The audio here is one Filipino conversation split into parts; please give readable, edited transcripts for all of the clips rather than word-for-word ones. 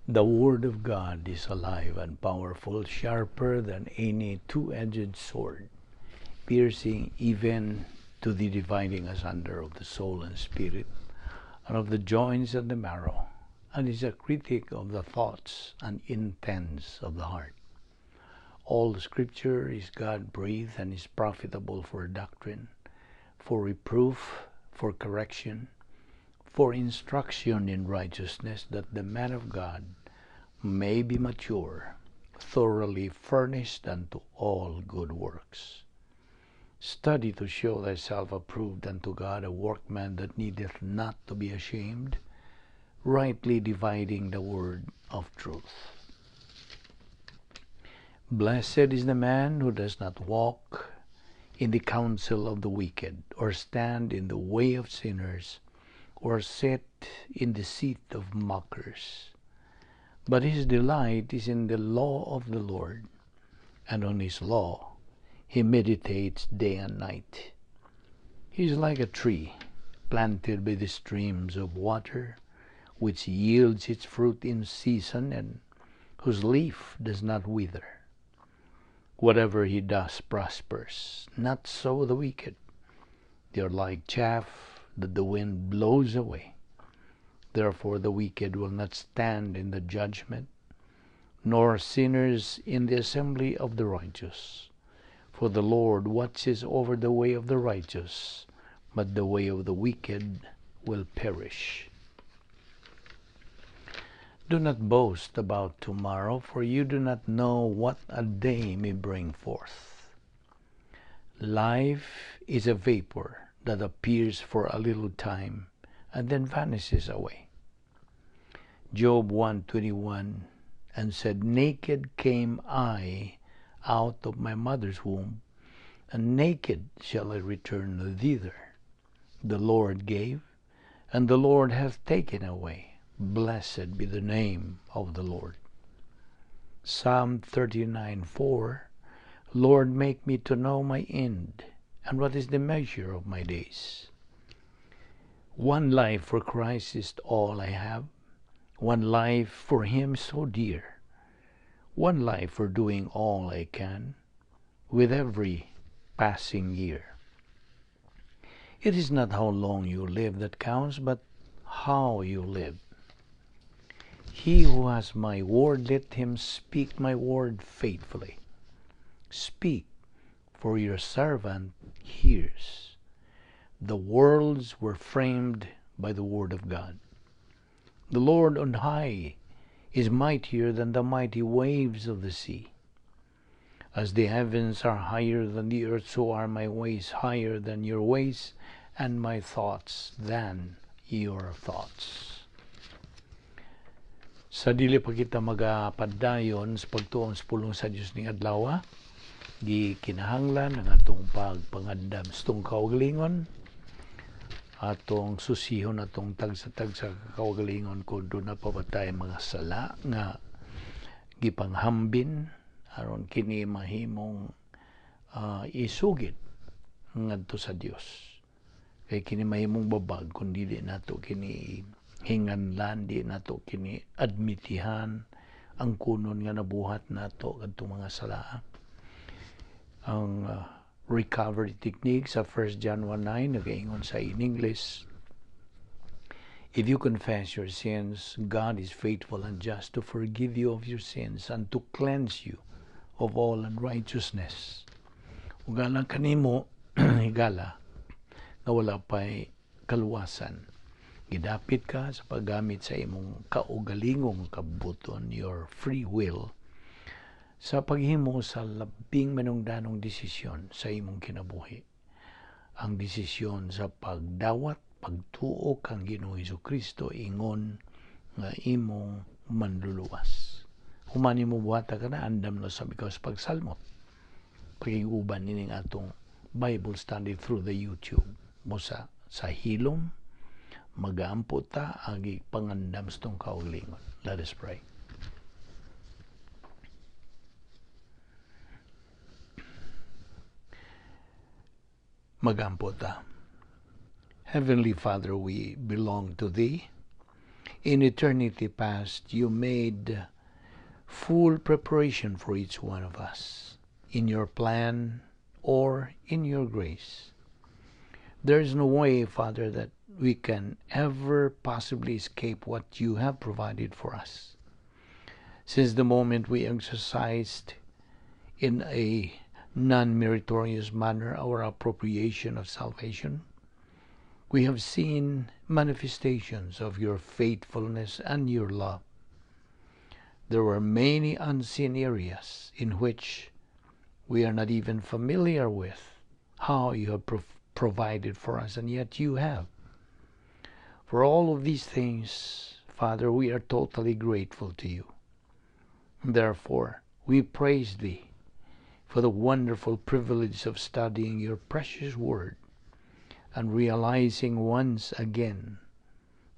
The Word of God is alive and powerful, sharper than any two-edged sword, piercing even to the dividing asunder of the soul and spirit, and of the joints and the marrow, and is a critic of the thoughts and intents of the heart. All Scripture is God-breathed and is profitable for doctrine, for reproof, for correction, for instruction in righteousness, that the man of God may be mature, thoroughly furnished unto all good works. Study to show thyself approved unto God, a workman that needeth not to be ashamed, rightly dividing the word of truth. Blessed is the man who does not walk in the counsel of the wicked, or stand in the way of sinners, or sit in the seat of mockers. But his delight is in the law of the Lord, and on his law he meditates day and night. He is like a tree planted by the streams of water, which yields its fruit in season, and whose leaf does not wither. Whatever he does prospers. Not so the wicked. They are like chaff that the wind blows away. Therefore the wicked will not stand in the judgment, nor sinners in the assembly of the righteous. For the Lord watches over the way of the righteous, but the way of the wicked will perish. Do not boast about tomorrow, for you do not know what a day may bring forth. Life is a vapor that appears for a little time and then vanishes away. Job 1:21, and said, Naked came I out of my mother's womb, and naked shall I return thither. The Lord gave, and the Lord hath taken away. Blessed be the name of the Lord. Psalm 39:4, Lord, make me to know my end, and what is the measure of my days. One life for Christ is all I have. One life for Him so dear. One life for doing all I can, with every passing year. It is not how long you live that counts, but how you live. He who has my word, let him speak my word faithfully. Speak, for your servant hears. The worlds were framed by the word of God. The Lord on high is mightier than the mighty waves of the sea. As the heavens are higher than the earth, so are my ways higher than your ways, and my thoughts than your thoughts. Sa dili pa kita magapaddayon sa pagtuon sa pulong sa Dios ning adlaw, gi kinahanglan ang atong pagpangandam sa tong kaugalingon, atong susihon atong tagsa-tag sa kaugalingon kung doon na papatay mga sala nga gipanghambin aron kini mahimong isugid ngadto sa Dios. Kay kini mahimong babag kun dili nato kini hinganlan, di nato kini admitihan ang kunon nga nabuhat nato kadto mga sala. Ang recovery technique sa 1 John 1:9 nagaingon sa in English, if you confess your sins, God is faithful and just to forgive you of your sins and to cleanse you of all unrighteousness. Ugala kanimo higala na wala pa'y kaluwasan. Gidapit ka sa paggamit sa imong kaugalingong kabuton, your free will, sa paghimo sa labing manungdanong desisyon sa imong kinabuhi. Ang desisyon sa pagdawat, pagtuo kang Ginoong Hesukristo ingon nga imong manluluwas. Human imo buhata ka na, andam na sabi ka sa pagsalmot. Pag-iuban nining atong Bible study through the YouTube. Musa sa hilom, magaampo ta agi pangandam sa tong kaugalingon. Let us pray. Magampo ta. Heavenly Father, we belong to Thee. In eternity past, you made full preparation for each one of us in your plan or in your grace. There is no way, Father, that we can ever possibly escape what you have provided for us. Since the moment we exercised in a non-meritorious manner our appropriation of salvation, we have seen manifestations of your faithfulness and your love. There were many unseen areas in which we are not even familiar with how you have provided for us, and yet you have. For all of these things, Father, we are totally grateful to you. Therefore, we praise thee for the wonderful privilege of studying your precious word and realizing once again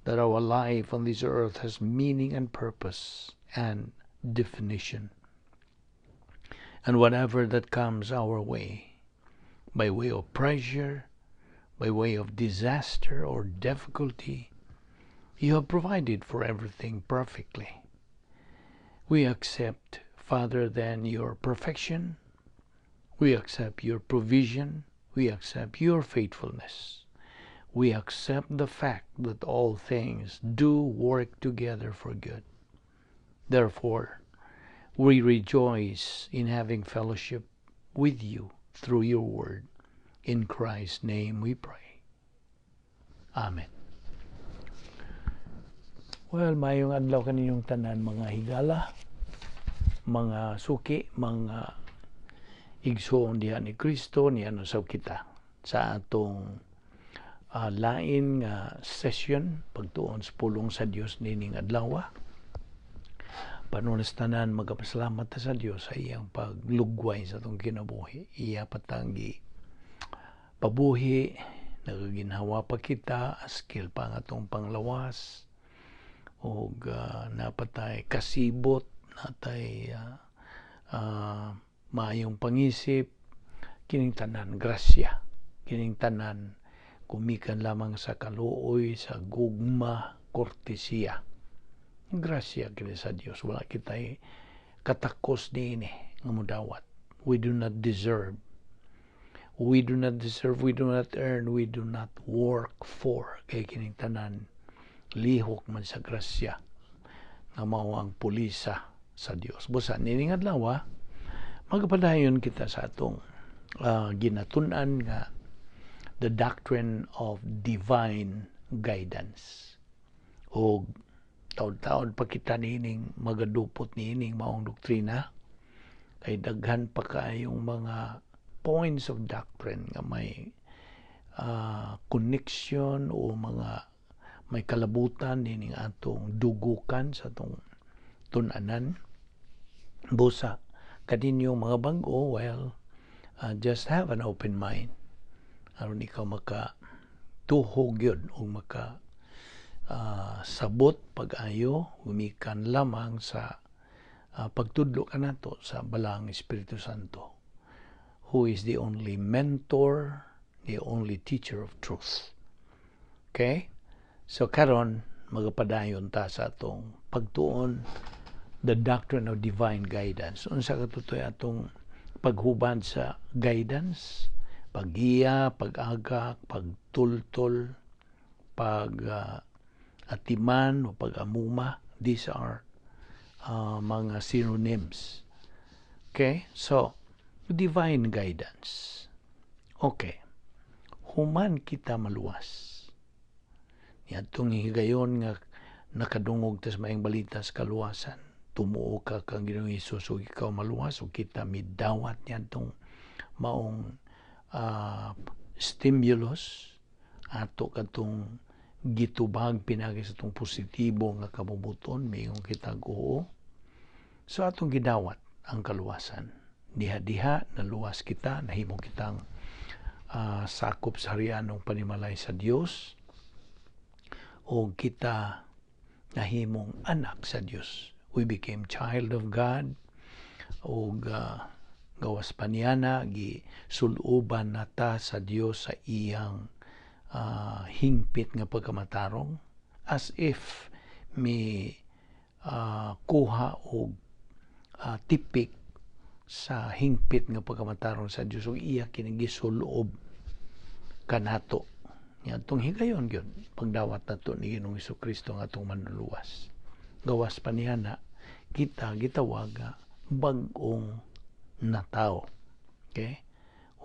that our life on this earth has meaning and purpose and definition. And whatever that comes our way, by way of pressure, by way of disaster or difficulty, you have provided for everything perfectly. We accept, Father, then your perfection. We accept your provision. We accept your faithfulness. We accept the fact that all things do work together for good. Therefore, we rejoice in having fellowship with you through your word. In Christ's name we pray. Amen. Well, mayong adlaw kaninyong tanan, mga higala, mga suki, mga igsoon diha ni Kristo, niya sa kita sa atong lain nga session pagtuon sa pulong sa Dios nining adlaw. Panunas tanan magapasalamat sa Dios sa iyang paglugway sa atong kinabuhi. Iya patangi pabuhi, nagaginhawa pa kita askil pa nga atong panglawas o napatay kasibot, natay maayong pangisip, kining tanan grasya, kining tanan kumikan lamang sa kaluoy, sa gugma, kortesiya. Grasya kini sa Dios, wala kitay katakos niini nga mudawat. We do not deserve. We do not deserve, we do not earn, we do not work for. Kay kining tanan lihok man sa grasya nga mao ang pulisa sa Dios. Busa nining adlaw, magpadayon kita sa atong ginatun-an nga the doctrine of divine guidance. O taon-taon pa kita nining magadupot nining maong doktrina, kay daghan pa kayong mga points of doctrine nga may connection o mga may kalabutan nining atong dugukan sa atong tun-anan. Busa kadinyong mga bag-o, just have an open mind aron ikaw tuhog yun o sabot pag-ayo humikan lamang sa pagtudlo ka nato sa balang Espiritu Santo, who is the only mentor, the only teacher of truth. Okay? So karon magapadayon ta sa atong pagtuon the doctrine of divine guidance. Unsa katutoy atong paghubad sa guidance, pag-iya, pag-agak, pagtultol, pag-atiman o pag-amuma. These are mga synonyms. Okay? So, divine guidance. Okay. Human kita maluwas. Yatong higayon nga nakadungog tas maayong balita sa kaluwasan. Tumuo ka kang Ginoong Hesus ug ikaw maluwas ug kita midawat yatong maong stimulus ato katong gitubag pinagi sa itong positibo nga kabubuton, mayong kita oo. So atong gidawat ang kaluwasan. Diha-diha naluwas kita, nahimo kitang sakop sa harianong panimalay sa Dios, o kita nahimong anak sa Dios. We became child of God, o gawas paniana gisuluban nata sa Dios sa iyang hingpit nga pagkamatarong, as if mi kuha og tipik sa hingpit nga pagkamatarong sa Dios ug iya kini gisuloob kanato. Nya atong higayon gyud pagdawat nato ni Ginoong Hesukristo nga atong manluluwas. Gawas pa niya na kita gitawag bag-ong natao. Okay?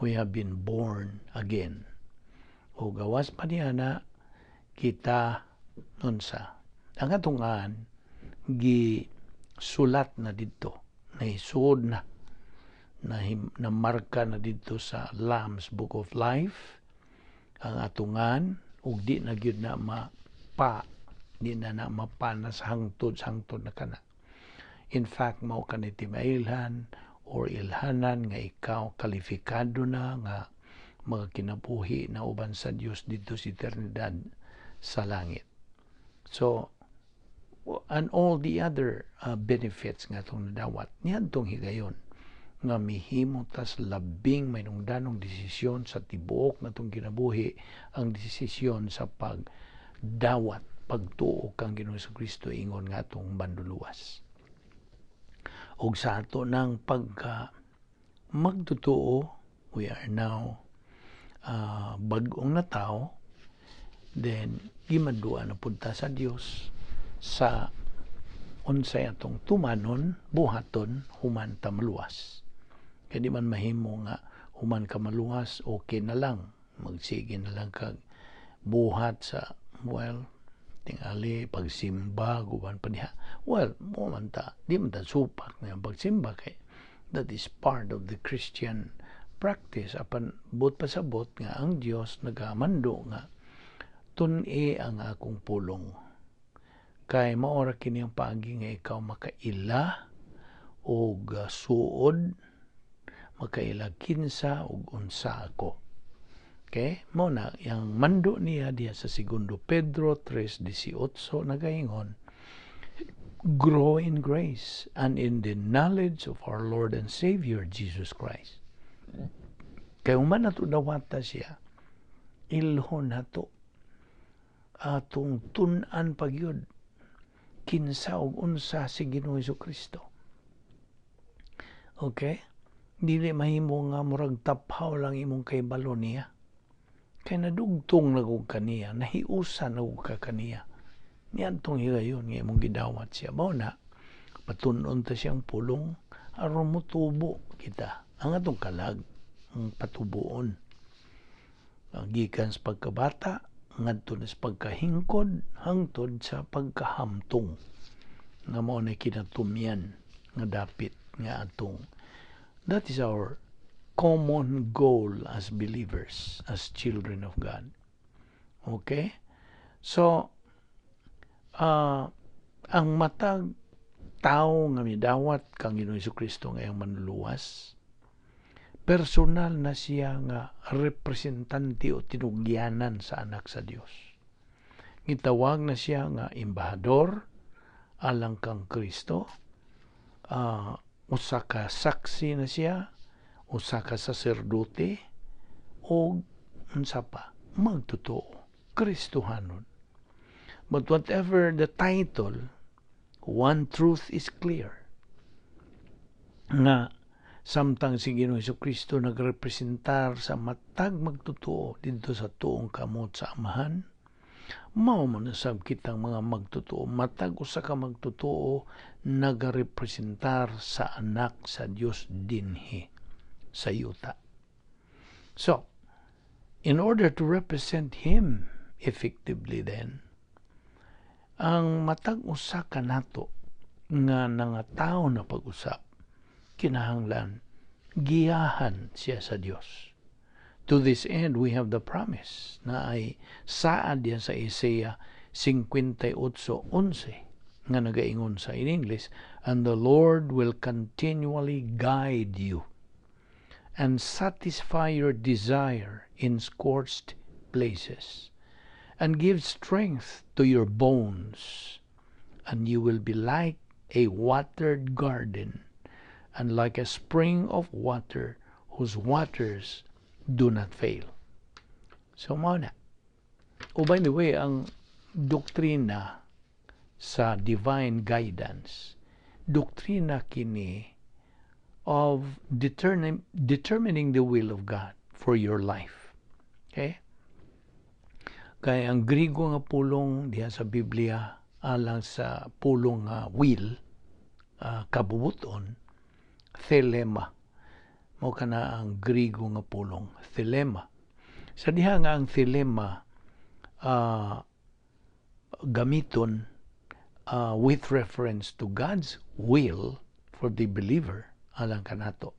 We have been born again. O gawas pa niya na kita nunsa. Ang atungan gisulat na dito, naisud na marka na dito sa Lamb's Book of Life ang atungan ug di na gyud na mapanas hangtod na kana. In fact, mao kaniti mailhan or ilhanan nga ikaw kalifikado na nga mga kinabuhi na uban sa Dios dito sa eternidad sa langit. So, and all the other benefits nga itong nadawat, niyan itong higayon nga mihimo tas labing maynungdanong desisyon sa tibuok na itong kinabuhi, ang desisyon sa pagdawat, pagtuo kang Ginoong Hesukristo ingon nga itong banduluwas. Og sa ato ng magtutuo, we are now bag-ong na tao, then gimadua na punta sa Dios sa unsay atong tumanon, buhaton, human ta maluwas. Kaya di man mahimo nga human ka maluwas, okay na lang. Magsige na lang kag buhat sa, tingali, pagsimba, guban pa niya. Mo man ta, di man ta supak na pagsimba kay that is part of the Christian practice. Apan but pasabot nga ang Dios nagamando nga tun-i ang akong pulong. Kay maora kini ang paagi nga ikaw makaila o suod, makaila kinsa o unsa ako. Okay? Muna, yung mando niya diya sa 2 Pedro 3:18 nagaingon, grow in grace and in the knowledge of our Lord and Savior Jesus Christ. Kaya uman nato dawata siya, ilhon nato atong tun-an pagyud kinsa og unsa si Ginoong Hesukristo. Okay? Dili mahimo nga murag taphaw lang imong kaybalo niya. Kay nadugtong na kog kaniya, nahiusan na kog kaniya. Niyan tong higayon nga imong gidawat siya. Mao na patunon ta siyang pulong aron motubo kita. Ang atong kalag ang patubuon. Gikan sa pagkabata ngadto na sa pagkahingkod hangtod sa pagkahamtong. Nga mao na kinatumyan nga dapit nga atong. That is our common goal as believers, as children of God. Okay? So, ang matag tao nga midawat kang Ginoong Hesukristo ngayong manluluwas, personal na siya nga representante o tinugyanan sa anak sa Dios. Gitawag na siya nga embahador alang kang Kristo. Usa ka saksi na siya, usa ka saserdote, o unsa pa, magtotoo, Kristohanon. But whatever the title, one truth is clear. Nga, samtang si Ginoong Hesukristo nagrepresentar sa matag magtotoo dito sa tuong kamot sa amahan, mao man sab kitang mga magtotoo, matag usa ka magtotoo nagarepresentar sa anak sa Dios dinhi sa yuta. So, in order to represent Him effectively then, ang matag usa ka nato nga nangatao na pag-usap, kinahanglan giyahan siya sa Dios. To this end, we have the promise na ay saad yan sa Isaiah 58:11 nga nagaingon sa in English, and the Lord will continually guide you and satisfy your desire in scorched places and give strength to your bones, and you will be like a watered garden and like a spring of water whose waters do not fail. So, mao na. Oh, by the way, ang doktrina sa divine guidance. Doktrina kini of determining the will of God for your life. Okay? Kaya ang Grigo nga pulong diha sa Biblia alang sa pulong nga will, kabubuton, thelema. Mao kana ang Grigo nga pulong, thelema. Sa diha nga ang thelema gamiton with reference to God's will for the believer alang kanato.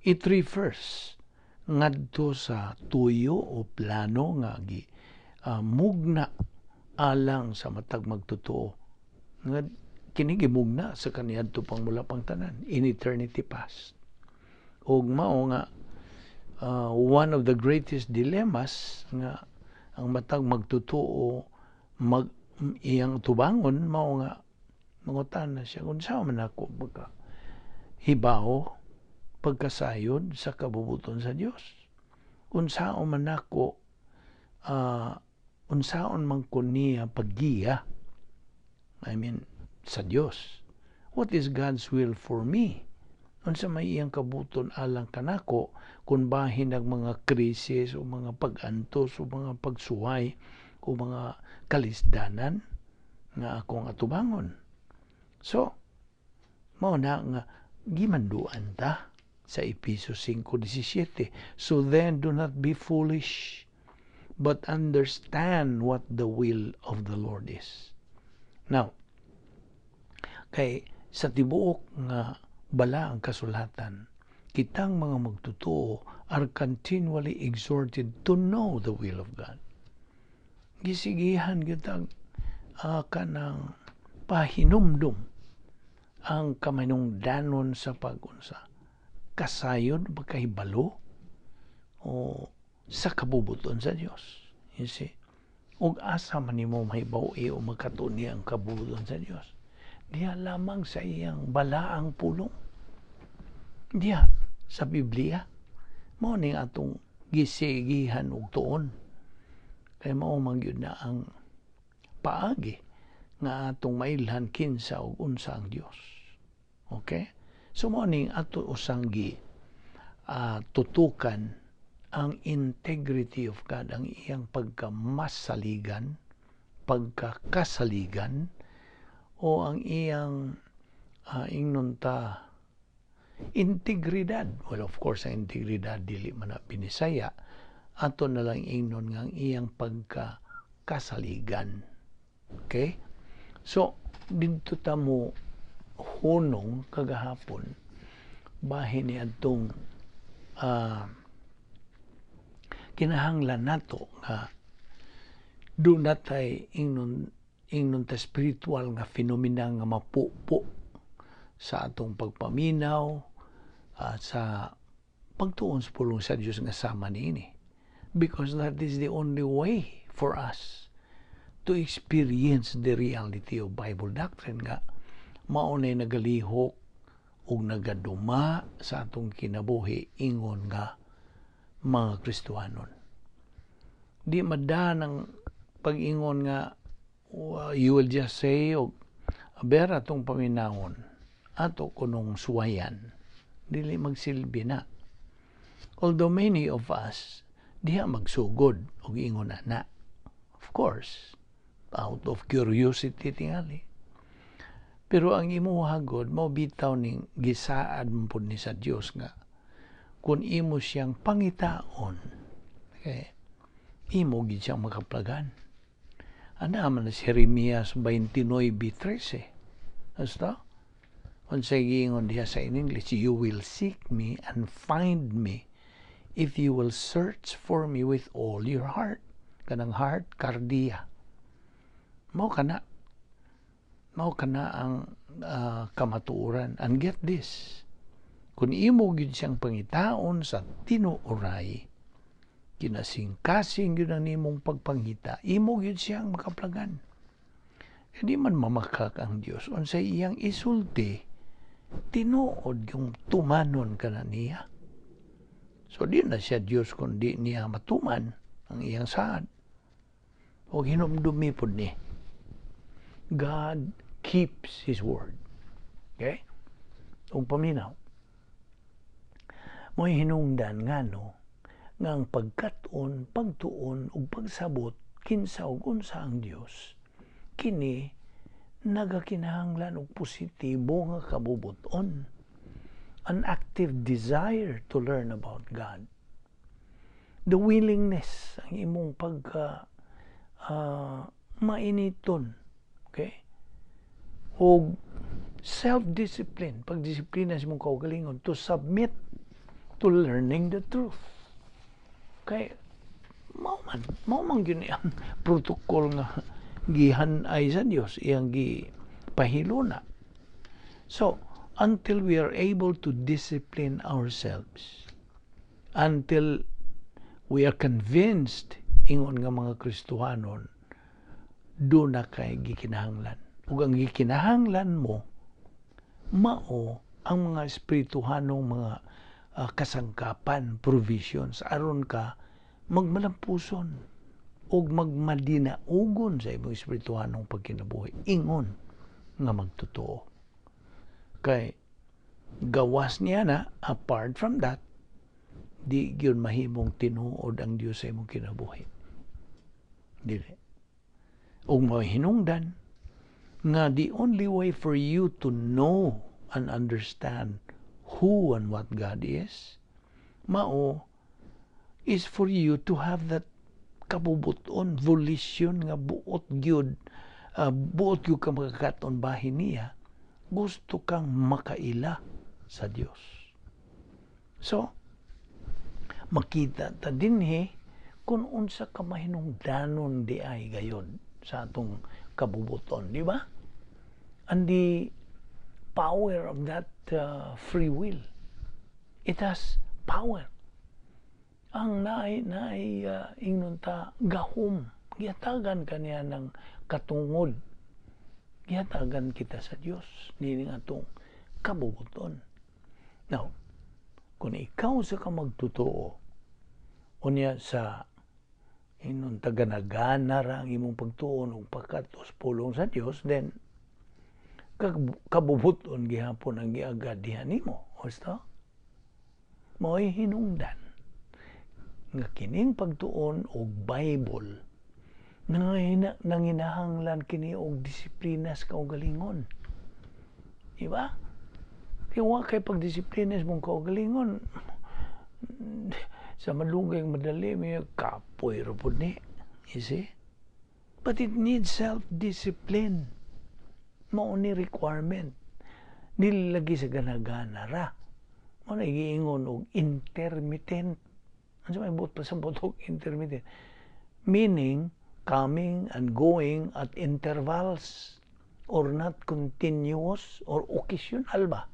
It refers ngadto sa tuyo o plano nga mugna alang sa matag magtotoo. Kini gimugna sa kaniadto pang mula pang tanan in eternity past. Ug mao nga one of the greatest dilemmas nga ang matag magtotoo iyang tubangon mao nga mangutan na siya unsa man ako hibaw pagkasayod sa kabubuton sa Dios. Unsaon man ako unsaon man ko niya paggiya, sa Dios. What is God's will for me? Unsa may iyang kabuton alang kanako kung bahin ang mga krisis o mga pag-antos o mga pagsuway o mga kalisdanan nga akong atubangon. So, mao na nga gimanduan ta sa Efesios 5:17. So then do not be foolish, but understand what the will of the Lord is. Now, kay sa tibuok nga bala ang kasulatan, kitang mga magtotoo are continually exhorted to know the will of God. Gisigihan kitang kanang pahinumdum ang kamanungdanon sa pag-unsa kasayod pagkahibalo o sa kabubuton sa Dios. You see? Ug asa man nimo mahibaw-i o magkatuni ang kabubuton sa Dios? Diya lamang sa iyang balaang pulong. Diya sa Biblia. Mao ning atong gisigihan og tuon. Kay mao man gyud na ang paagi nga atong mailhan kinsa og unsa ang Dios. Okay? So mao ning ato usang tutukan ang integrity of God, ang iyang pagkamasaligan, pagkakasaligan, o ang iyang ingnon ta integridad. Well, of course, ang integridad dili man na binisaya, ato na lang ingnon nga ang iyang pagkakasaligan. Okay? So, dito ta mo hunong kagahapon bahin ni atong kinahanglan nato nga do natay ingnon ta spiritual nga phenomena nga mapupo sa atong pagpaminaw sa pagtuon sa pulong sa Dios nga sama niini, because that is the only way for us to experience the reality of Bible doctrine nga maunay nagalihok ug nagaduma sa atong kinabuhi ingon nga mga Kristiyanon. Di madan ang pag-ingon nga you will just say aber atong paminawon ato kunong suwayan, dili magsilbi na. Although many of us diha magsugod og ingon na, of course, out of curiosity tingali. Pero ang imo hagod mao bitaw ning gisaad mo ni sa Dios nga kung imo siyang pangitaon, okay, imo gid siyang makaplagan. Ana man si Jeremias 29:13. Hasta unsay giingon diha sa in English, you will seek me and find me if you will search for me with all your heart. Kanang heart, kardia. Mao kana ang kamatuoran. And get this, kung imo gid siyang pangitaon sa tinuoray, kinasing-kasing yun ang imong pagpangita, imo gid siyang makaplagan. Hindi man mamakak ang Dios unsay iyang isulti, tinuod yung tumanon ka na niya. So di na siya Dios kundi niya matuman ang iyang saad. O hinumdumi pod ni. God keeps His word. Okay? Ug paminaw, mo'y hinungdan nga no, nga ang pagkatuon, pagtuon ug pagsabot kinsa ug unsa ang Dios, kini nagakinahanglan og positibo nga kabubuton, an active desire to learn about God, the willingness, ang imong pagka mainiton, okay, o self-discipline, pagdisiplina sa imong kaugalingon to submit to learning the truth. Okay, mao man gyud ang protocol nga gihanay sa Dios, iyang gipahiluna. So until we are able to discipline ourselves, until we are convinced ingon nga mga Kristohanon, do na kay gikinahanglan. Ug ang gikinahanglan mo mao ang mga espirituhanong mga kasangkapan, provisions, aron ka magmalampuson ug magmadinaugon sa imong espirituhanong pagkinabuhi, ingon nga magtotoo. Kay gawas niya na, apart from that, di gyud mahimong tinuod ang Dios sa imong kinabuhi. Dili. Ug mahinungdan nga the only way for you to know and understand who and what God is, mao is for you to have that kabubuton, volition nga buot gyud ka makakaton bahin niya, gusto kang makaila sa Dios. So makita ta dinhi kung unsa ka mahinungdanon di ay gayon sa atong kabubuton, di ba? And the power of that free will, it has power. Ang naay ingnon ta gahom, gihatagan kaniya ng katungod, gihatagan kita sa Dios nining atong kabubuton. Now, kung ikaw sa ka magtotoo unya sa inon taganagana ra ang imong pagtuon ug pagkatos pulong sa Dios, then kabubuton gihapon ang giagad diha nimo. Basta mo'y hinungdan nga kining pagtuon og Bible nanginahanglan kini og disiplina sa kaugalingon. Diba? Kaya kay pagdisiplina sa mong kaugalingon, sa malugay madali, may kapoy rapod ni. You see? But it needs self-discipline. Mao ni requirement. Nilagi sa ganagana ra. Mao na giingon og intermittent. Ano may buot pa sa butok intermittent? Meaning, coming and going at intervals or not continuous or occasional ba?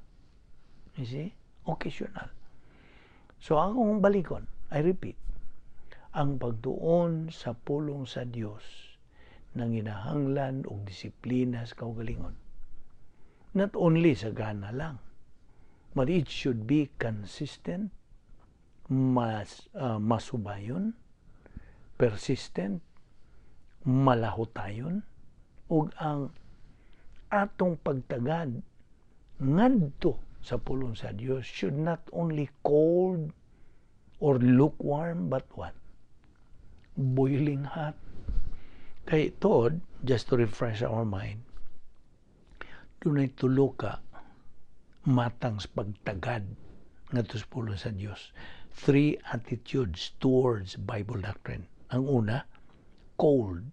You see? Occasional. So, akong balikon, I repeat, ang pagtuon sa pulong sa Dios nanginahanglan og disiplina sa kaugalingon. Not only sa gana lang, but it should be consistent, masubayon, persistent, malahutayon, ug ang atong pagtagad ngadto sa pulong sa Dios should not only cold or lukewarm, but what? Boiling hot. Kay tod, just to refresh our mind, dunay tulo ka matang sa pagtagad ngadto sa pulong sa Dios. 3 attitudes towards Bible doctrine. Ang una, cold,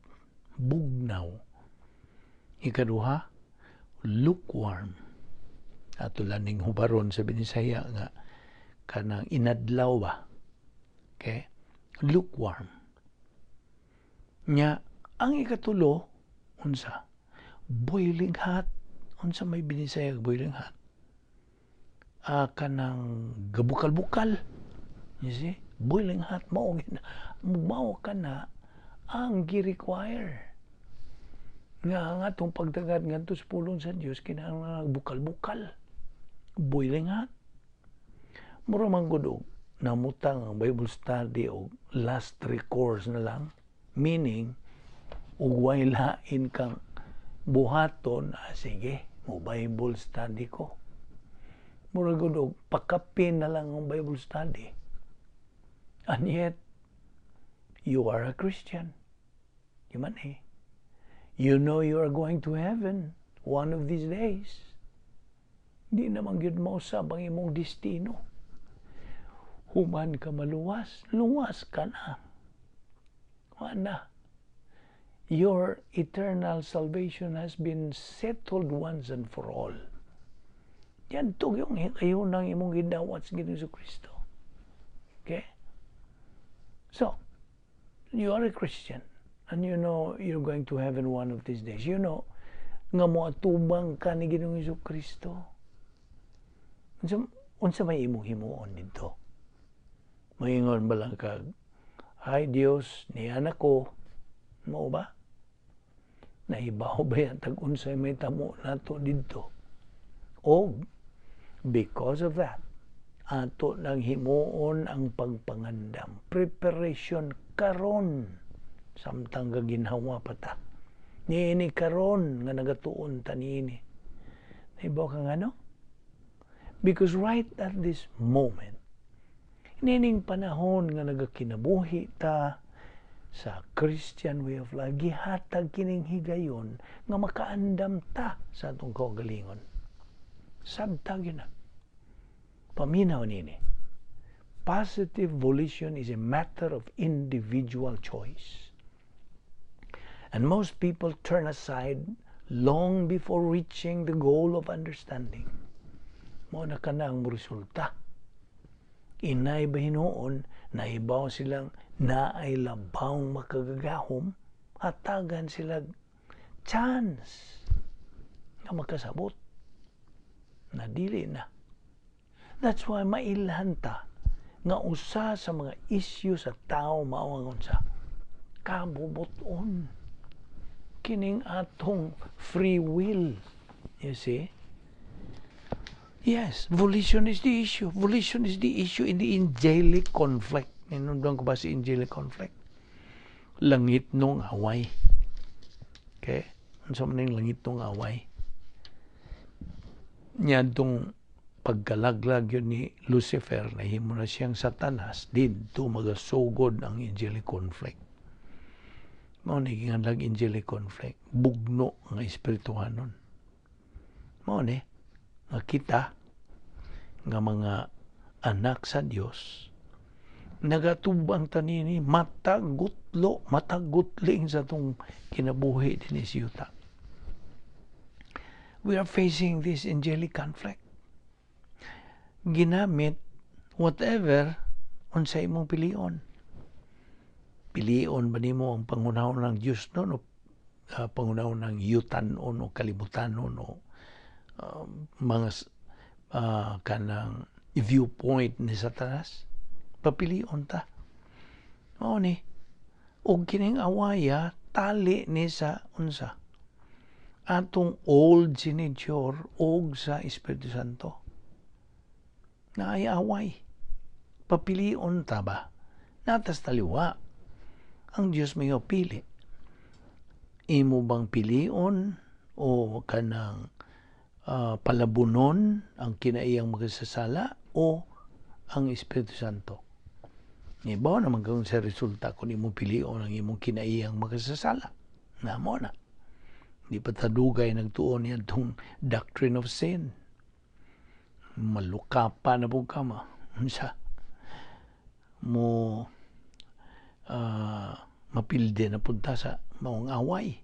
bugnaw. Ikaduha, lukewarm. Ato laning hubaron sa Binisaya nga kanang inadlaw ba? Okay? Lukewarm. Nya, ang ikatulo, unsa? Boiling hot. Unsa may Binisaya boiling hot? Kanang gabukal-bukal. You see? Boiling hot. Mao ka na ang gi-require. Nga ang atong pagtagad ngadto sa pulong sa Dios kinahanglan bukal-bukal. Boiling hot. Mura man gud namutang ang Bible study og last recourse na lang, meaning ug way lain kang buhaton, sige, mo Bible study ko. Murag og pakapin na lang ang Bible study. And yet, you are a Christian. Di man eh. You know you are going to heaven one of these days. Di naman yun mausab ang imong destino. Human ka maluwas, luwas ka na. Wala. Your eternal salvation has been settled once and for all. Yan to yung kayo ng imong gidawat sa Ginoong Kristo. Okay? So, you are a Christian and you know you're going to heaven one of these days. You know, nga mo atubang ka ni Ginoong Kristo. Unsa may imong himuon dito? Maingon ba lang kag, ay Dios, ni anak ko, mo ba? Naibaw ba yan tag-unsay may tamo nato dito? O, because of that, ato nang himuon ang pagpangandam, preparation karon, samtang gaginhawa pa ta. Niini karon nga nagatuon ta niini. Naibaw ka nga no? Because right at this moment, nining panahon nga nagakinabuhi ta sa Christian way of life, gihatag kining higayon nga makaandam ta sa atong kaugalingon. Sabtag yun na. Paminaw nini. Positive volition is a matter of individual choice. And most people turn aside long before reaching the goal of understanding. Mo na ka na ang resulta. Inay ba hinoon, naibaw silang naay labawng makagagahom, hatagan sila chance nga makasabot. Nadili na. That's why mailhan ta nga usa sa mga issue sa tao maawang unsa kabubuton kining atong free will. You see? Yes, volition is the issue. Volition is the issue in the angelic conflict. Ninundan ko ba si angelic conflict? Langit nung away. Okay? Ano sa maning langit nung away? Yan tong pagkalaglag yun ni Lucifer, nahimo na siyang satanas, dito magasugod ang angelic conflict. Mao ni ginganlag angelic conflict, bugno ang espirituhanon. Mao ni nga kita nga mga anak sa Dios nagatubang tanini matagutling sa tong kinabuhi dinhi sa yuta. We are facing this angelic conflict. Ginamit whatever unsa imong pilion. Pilion ba nimo ang pangunahon ng Dios no pangunahon ng yutan-on o kalibutan-on o mga kanang viewpoint ni Satanas? Papilion ta. Mao ni og kining awaya tali ni sa unsa atong old signature og sa Espiritu Santo. Naay-away. Papilion ta ba? Natas taliwa. Ang Diyos may pili. Imo bang pilion o kanang palabunon ang kinaiyang magasasala o ang Espiritu Santo? Ibaw naman kung sa resulta kung imo pilion ang imong kinaiyang magasasala. Namo na. Di pa tadugay nagtuon yan itong doctrine of sin. Malukapa na po ka ma. Unsa? Mo mapilde na punta sa maong away.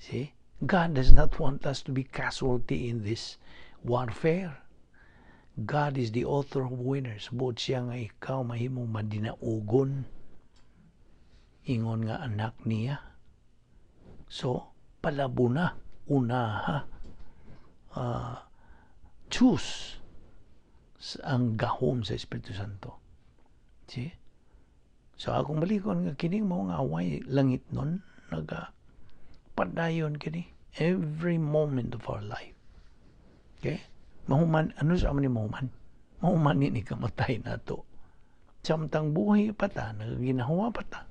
See? God does not want us to be casualty in this warfare. God is the author of winners. Buot siya nga ikaw mahimong madinaugon. Ingon nga anak niya. So, palabo na. Unaha. Choose ang gahom sa Espiritu Santo. See? So, akong balikon nga kining mo nga away langit nun, padayon kini every moment of our life. Okay? Mahuman, ano sa aman ni mahuman? Mahuman ni kamatay na to. Samtang buhay pa ta, nagaginawa pa ta,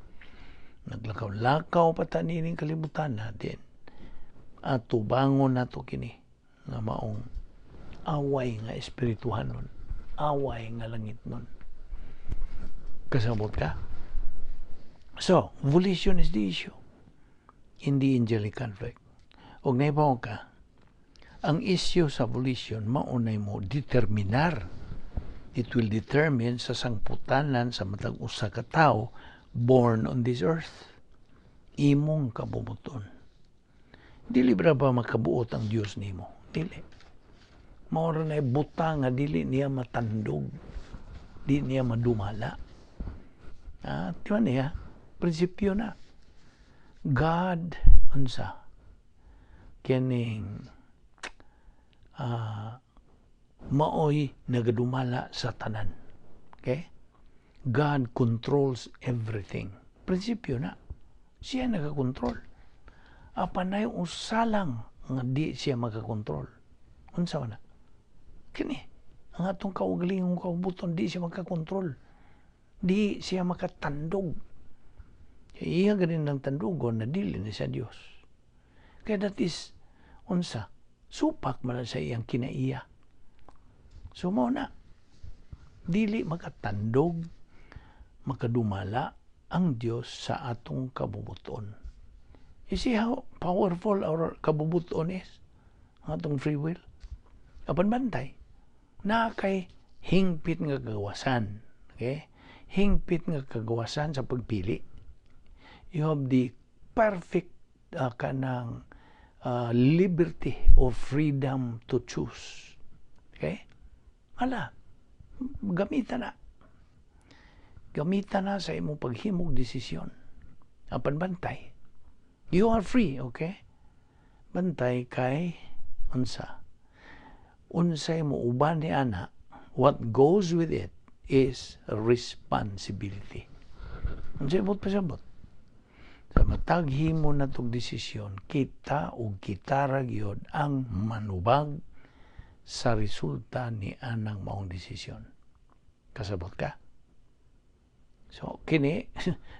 naglakaw-lakaw pa ta nining kalibutan natin. at tubangon nato kini nga maong away nga espirituhanon, away nga langit nun. Kasabot ka? So, volition is the issue in the angelic conflict. Og naibaw ka, ang issue sa volition maunay mo determinar. It will determine sa sangputanan sa matag usa ka tawo born on this earth. Imong kabubuton. Dili ba makabuot ang Dios nimo? Dili. Mao na buta nga dili niya matandog. Di niya madumala. Diba niya? Prinsipyo na. God, unsa? Kining maoy nagadumala sa tanan. Okay? God controls everything. Prinsipyo na. Siya nagakontrol. Apanay usalang nga di siya makakontrol. Unsa man na? Kini, ang atong kaugalingong kaubuton, di siya makakontrol. Di siya makatandog. Iya ganin ng tandugon na dili ni sa Dios. Kaya that is, unsa? Supak man sa iyang kinaiya. So mo na, dili makatandog, makadumala ang Dios sa atong kabubuton. You see how powerful our kabubuton is? Atong free will. Apan bantay, na kay hingpit nga kagawasan. Okay? Hingpit nga kagawasan sa pagpili. You have the perfect kanang liberty or freedom to choose. Okay? Ala, gamitan na. Gamitan na sa imong paghimog desisyon. Apan bantay. You are free, okay? Bantay kay unsa. Unsay mo uban ni ana, what goes with it is responsibility. Unsay bot pasabot. Sa mataghimo na tong desisyon, kita o kitara gyud ang manubag sa resulta ni anang maong desisyon. Kasabot ka? So, kini,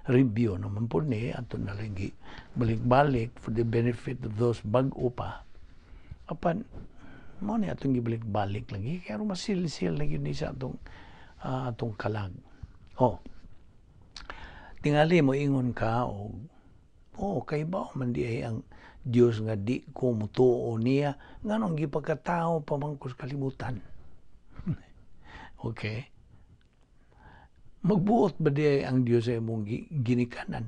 review naman po ni, ato na lang balik-balik for the benefit of those bag-o pa. Apan, mo ni atong gibalik-balik lagi, kaya masil-sil lagi ni sa atong kalag. Tingali mo ingon ka, kay ba man di ay ang Dios nga di ko mutuo niya, nganong gipagkatao pamangkos kalibutan. Okay? Magbuot ba di ang Diyos ay mong ginikanan?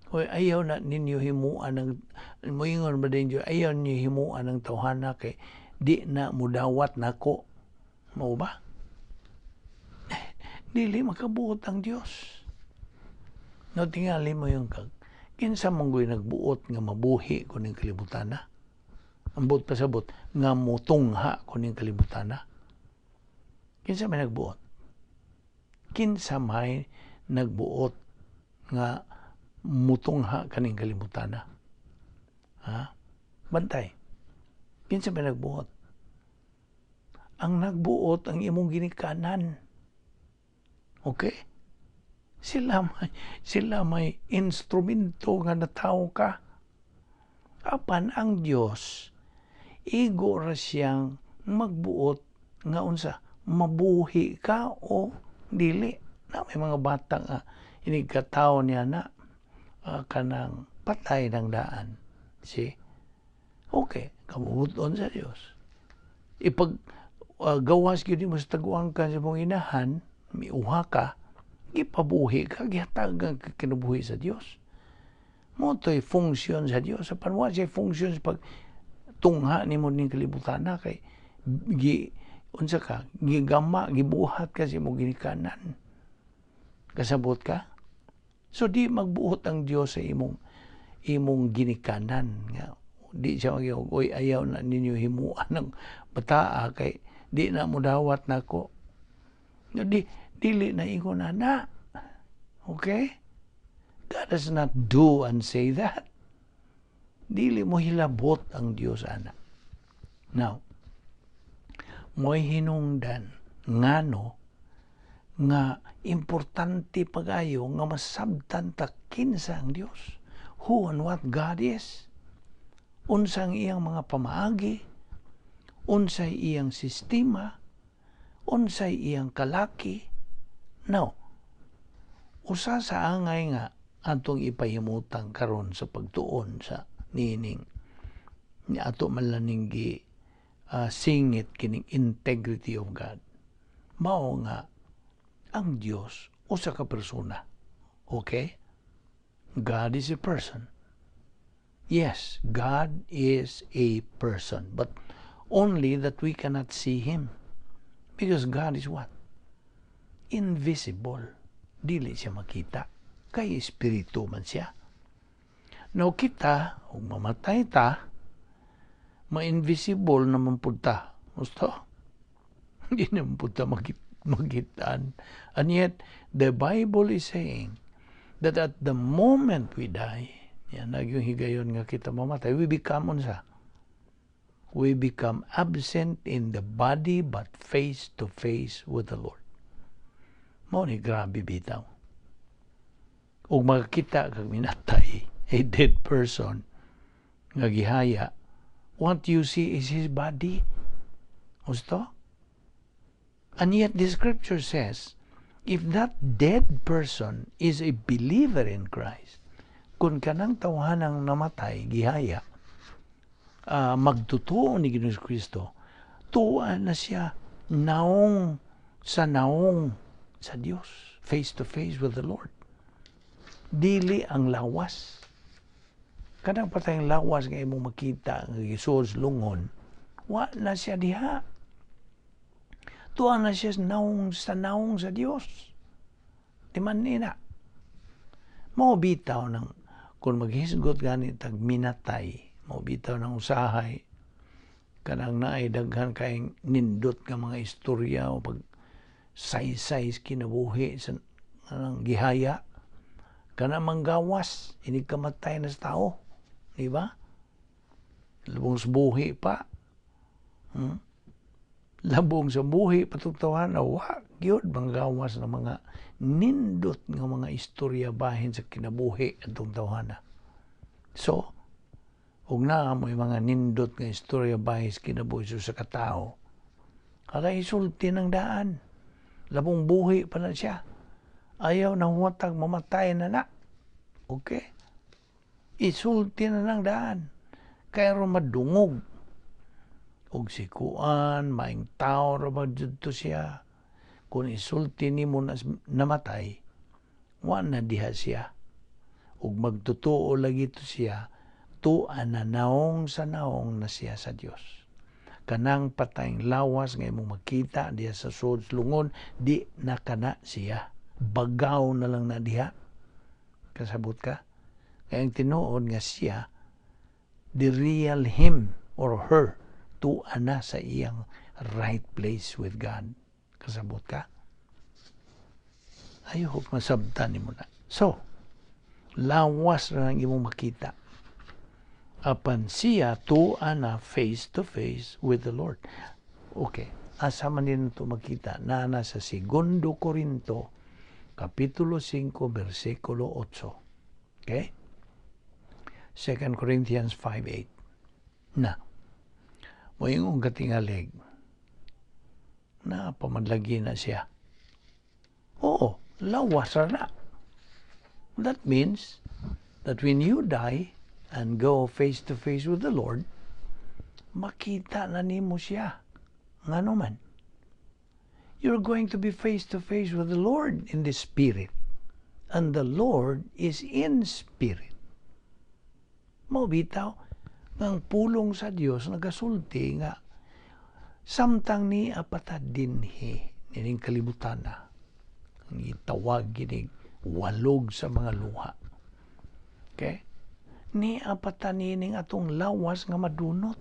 O ayaw na ninyo himuan ng, moingon ba din Diyos, ayaw ninyo himuan ng tawhana kay di na mudawat na ko. Mau ba? Dili makabuot ang Diyos. No, tingali mo yung kinsa monggoy nagbuot nga mabuhi ko ning kalibutan na. Ang buot pasabot nga mutungha ko ning kalibutan na. Kinsa may nagbuot? Kinsa may nagbuot nga mutungha kaning kalibutan na. Bantay. Kinsa may nagbuot? Ang nagbuot ang imong ginikanan. Okay? Sila may instrumento nga natawo ka. Apan ang Dios igo ra siyang magbuot nga unsa mabuhi ka o dili. Na may mga bata nga inigkataon niya na kanang patay ng daan. See? Okay, kabubuton sa Dios. Ipag gawas gyud mo sa taguang ka sa mong inahan, miuha ka, ipabuhi ka, gihatagan ka kinabuhi sa Dios. Mo to'y funksyon sa Dios. Sa panwa siya funksyon sa pagtungha ni mo ning kalibutan na kay unsa ka, gigama, gibuhat ka sa imong ginikanan. Kasabot ka? So di magbuot ang Dios sa imong ginikanan nga. Di siya magyog, ayaw na ninyo himuan ng bataa kay di na mo dawat nako. Dili na ingon na. Okay? God does not do and say that. Dili mo hilabot ang Dios ana. Now, mo'y hinungdan ngano nga importante pagayo nga masabtan ta kinsa ang Dios. Who and what God is. unsang iyang mga pamaagi, unsay iyang sistema, unsay iyang kalaki. No. Usa sa angay nga atong ipahimutang karon sa pagtuon sa nining ni ato man lang ning singit kining integrity of God. Mao nga ang Dios usa ka persona. Okay? God is a person. Yes, God is a person, but only that we cannot see Him. Because God is what? Invisible. Dili siya makita. Kay espiritu man siya. Now kita, kung mamatay ta, ma-invisible naman po ta. Gusto? Hindi naman po ta magitaan. And yet, the Bible is saying that at the moment we die, yan, yung higayon nga kita mamatay, we become unsa? We become absent in the body but face to face with the Lord. Mao ni grabe bitaw. Ug makakita kag minatay, a dead person nga gihaya, what you see is his body. Gusto? And yet the scripture says, if that dead person is a believer in Christ, kung kanang tawhanang namatay, gihaya, magtutuo ni Ginoong Kristo, tuwa na siya naong sa Diyos, face to face with the Lord. Dili ang lawas. Kanang patayang lawas nga imong makita nga gisulod lungon, wa na siya diha. Tuwa na siya sa Diyos. Di man nina. Mao bitaw ng kung maghisgot gani tag minatay, mao bitaw ng usahay, kanang naay daghan kayong nindot nga mga istorya o pag say-say kinabuhi sa gihaya, kanang manggawas, inig kamatay na sa tao. Di ba? Labong sa buhi pa. Labong sa buhi, patugtawan na yun, manggawas ng mga nindot ng mga istorya bahin sa kinabuhi at tawana. So, kung naamoy mga nindot nga istorya bahin sa kinabuhi sa katao, kaya isulti ng daan. Labong buhi pa na siya. Ayaw na huwatag mamatay na. Okay? Isulti na ng daan. Kaya rin madungog. Og sikuan, maing tao raman dito siya. Kung isulti ni mo na namatay, wala na diha siya. Og magtutuo lagi to siya, tuan na naong sa naong na siya sa Dios. Kanang patayng lawas nga imong makita diha sa sud lungon, di nakana siya. Bagaw na lang na diha. Kasabot ka? Kaya ang tinuod nga siya, the real him or her, tuan na sa iyang right place with God. Kasabot ka? Ayok masabtan mo na. So, lawas na lang imong makita. Apan siya tuan na face to face with the Lord. Okay. Asa man din ito makita? Na sa 2 Korinto, Kapitulo 5, versikulo 8. Okay? 2 Corinthians 5:8. Na. Moyong katingalig, na pamadlagi na siya. Oo, lawas na. That means that when you die and go face to face with the Lord, makita na nimo siya. Nga naman. You're going to be face to face with the Lord in the Spirit. And the Lord is in Spirit. Mabitaw, ng pulong sa Dios nagasulti nga samtang ni apatad dinhi nining kalibutan na ang itawag gining walog sa mga luha. Okay? Ni apatan nining atong lawas nga madunot.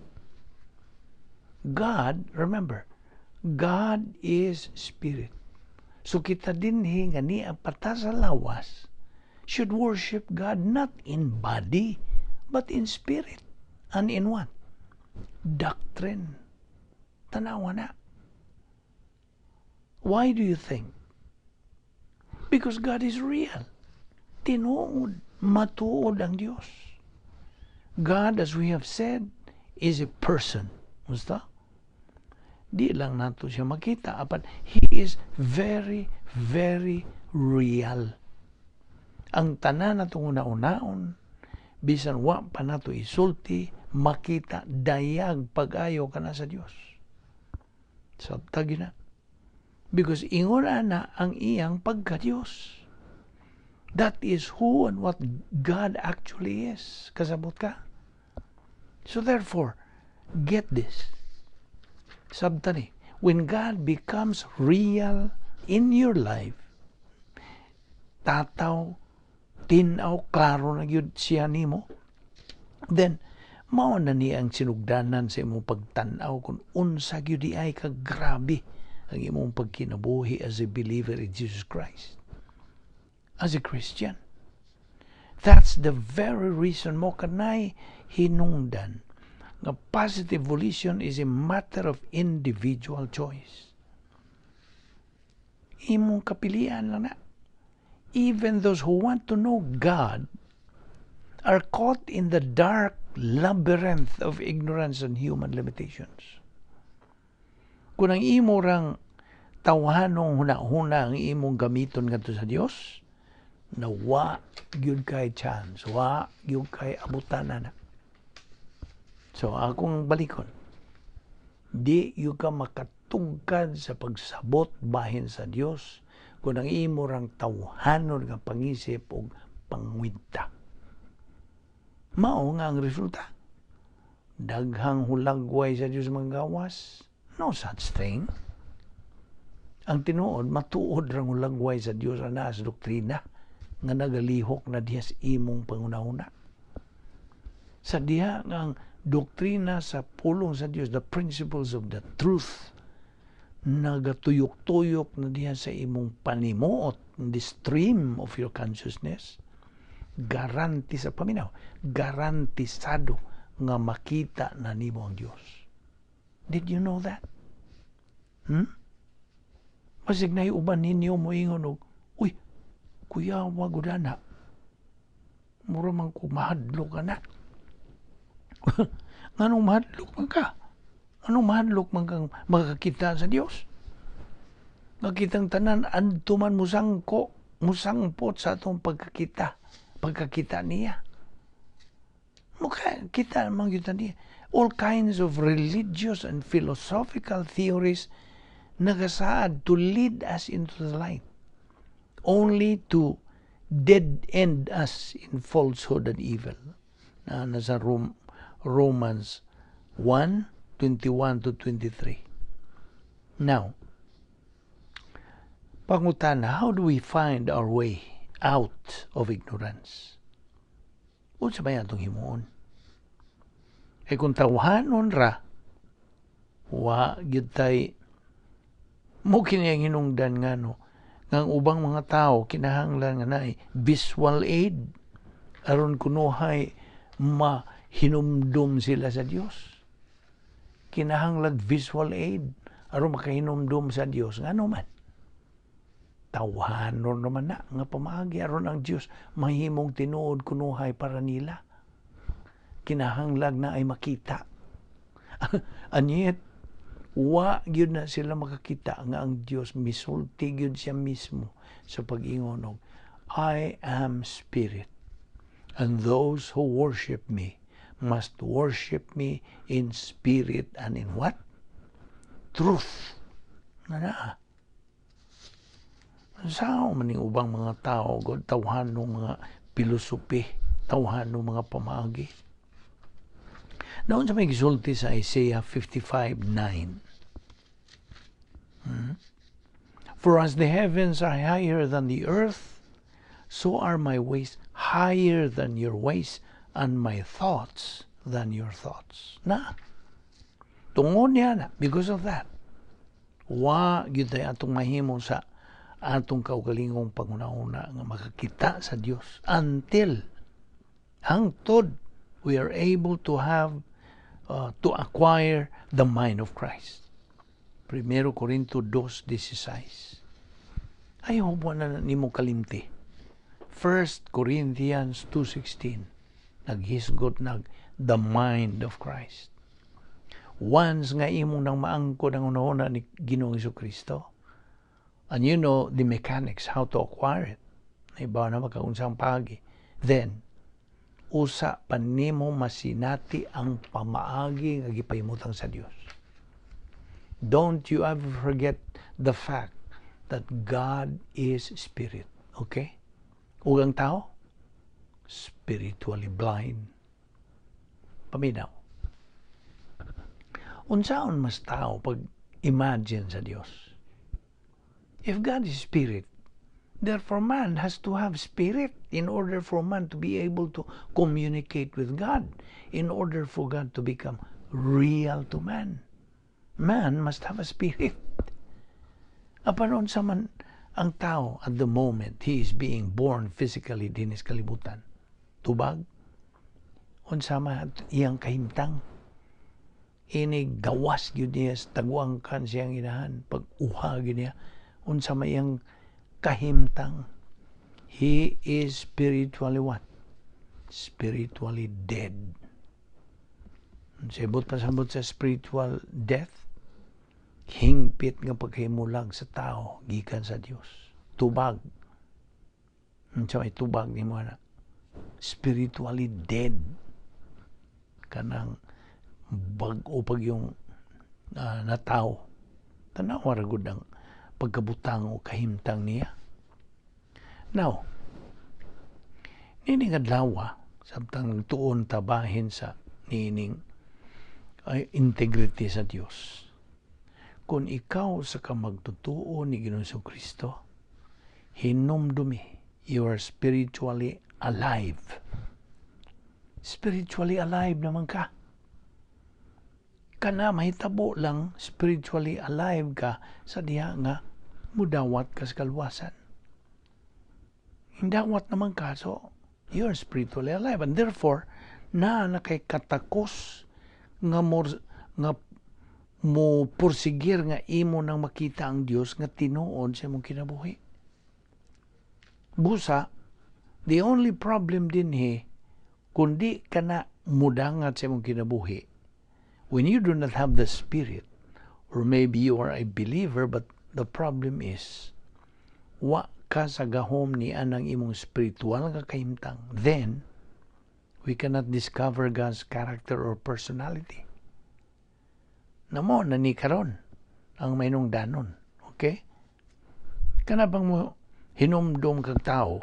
God, remember, God is Spirit. So kita dinhi nga ni apata sa lawas should worship God not in body but in spirit. And in what? Doctrine. Tanawa na. Why do you think? Because God is real. Tinuod, matuod ang Diyos. God, as we have said, is a person. Musta? Di lang nato siya makita, but He is very, very real. Ang tanan natong una-unaon, bisan wa pa nato isulti, makita dayag pag-ayo kana sa Dios. Sabta gina. Because ingon na ang iyang pagka-Dios. That is who and what God actually is. Kasabot ka? So therefore, get this. Sabta ni, when God becomes real in your life, tataw, tinaw, klaro na yun siya nimo, then, mao na niya ang sinugdanan sa imong pagtanaw kung unsa gyud di ay kagrabe ang imong pagkinabuhi as a believer in Jesus Christ. As a Christian. That's the very reason mo kanay hinungdan nga positive volition is a matter of individual choice. Imong kapilian lang na. Even those who want to know God are caught in the dark labyrinth of ignorance and human limitations. Kung ang imo rang tawhanong huna-huna ang imong gamiton ngadto sa Dios, na wa gyud kay chance, wa gyud kay abutan na. So akong balikon, di gyud ka makatugkad sa pagsabot bahin sa Dios kung ang imo rang tawhanon nga pangisip og pangwinta. Mao nga ang resulta. Daghang hulagway sa Dios manggawas. No such thing. Ang tinuod, matuod rang hulagway sa Dios ana sa doktrina nga nagalihok na diha sa imong pangunahuna. Sa diha nga ang doktrina sa pulong sa Dios, the principles of the truth, nagatuyok-tuyok na diha sa imong panimuot, the stream of your consciousness, garanti sa paminaw, garantisado nga makita na nimo ang Dios. Did you know that? Masig na uban ninyo mo ingon og, uy, kuya, wagudana. Mura man ko mahadlok ka na. Anong mahadlok man ka? Anong mahadlok man kang makakita sa Dios? Nakitang tanan, adto man musangpot sa atong pagkakita niya. Mukha, kita naman yun niya. All kinds of religious and philosophical theories nagasaad to lead us into the light, only to dead end us in falsehood and evil. Nasa Romans 1:21-23. Now, pangutana, how do we find our way out of ignorance? Unsa ba atong himuon? Kung tawhanon ra, wa gyud tay mo kini ang hinungdan nga no, nga ubang mga tao kinahanglan nga naay visual aid aron kunuhay mahinumdum sila sa Dios. Kinahanglan visual aid aron makahinumdum sa Dios ngano man. Tawhanon naman na nga pamaagi aron ang Dios mahimong tinuod kunuhay para nila. Kinahanglan na ay makita. Anyet wa gyud na sila makakita nga ang Dios misulti gyud siya mismo sa pag-ingon og I am spirit, and those who worship me must worship me in spirit and in what? Truth. Na. Sao maning ubang mga tao god tawhanong mga pilosopi, tawhanong mga pamaagi. Noon sa may gisulti sa Isaiah 55:9. For as the heavens are higher than the earth, so are my ways higher than your ways, and my thoughts than your thoughts. Na. Tungod niya na, because of that. Wa gyud tay atong mahimo sa atong kaugalingong pangunahuna nga makakita sa Dios until hangtod we are able to have to acquire the mind of Christ. 1 Corinto 2:16. Ayaw mo na nimo kalimti. 1 Corinthians 2:16. naghisgot the mind of Christ. Once nga imong nang maangkod ang una ni Ginoong Jesucristo, and you know the mechanics, how to acquire it, iba na magkaunsang pagi, then, usa pa nimo masinati ang pamaagi nga gipahimutang sa Dios. Don't you ever forget the fact that God is spirit, okay? Ug ang tao, spiritually blind. Paminaw. Unsaon mas tao pag imagine sa Dios? If God is spirit, therefore man has to have spirit in order for man to be able to communicate with God, in order for God to become real to man. Man must have a spirit. Apanon sa man ang tao at the moment he is being born physically din is kalibutan. Tubag, unsa man iyang kahimtang, ini gawas gyud niya, tagwang kan siyang inahan, pag-uha gyud niya, unsa man iyang kahimtang. He is spiritually what? Spiritually dead. Sabot pasabot sa spiritual death, hingpit nga paghimulag sa tao gikan sa Dios. Tubag. Unsa may tubag nimo na? Spiritually dead. Kanang bag-o pag yung nataw. Tanawa ra gud ang pagkabutang o kahimtang niya. Now, nining adlaw samtang tuon tabahin sa nining integrity sa Dios. Kung ikaw sa kamagtutuo ni Ginoong Jesucristo, hinumdumi, you are spiritually alive. Spiritually alive naman ka. Kana mahitabo lang spiritually alive ka sa diha nga mudawat ka sa kaluwasan. Hindawat naman ka, so you are spiritually alive, and therefore na kay katakos nga mo pursigir nga imo nang makita ang Dios nga tinuod sa imong kinabuhi. Busa, the only problem din kundi ka na mudangat sa imong kinabuhi, when you do not have the Spirit, or maybe you are a believer, but the problem is, wa ka sa gahom ni anang imong spiritual nga kahimtang, then, we cannot discover God's character or personality. Namo, nani karon ang mainungdanon. Okay? Kana bang mo hinumdum kag tao?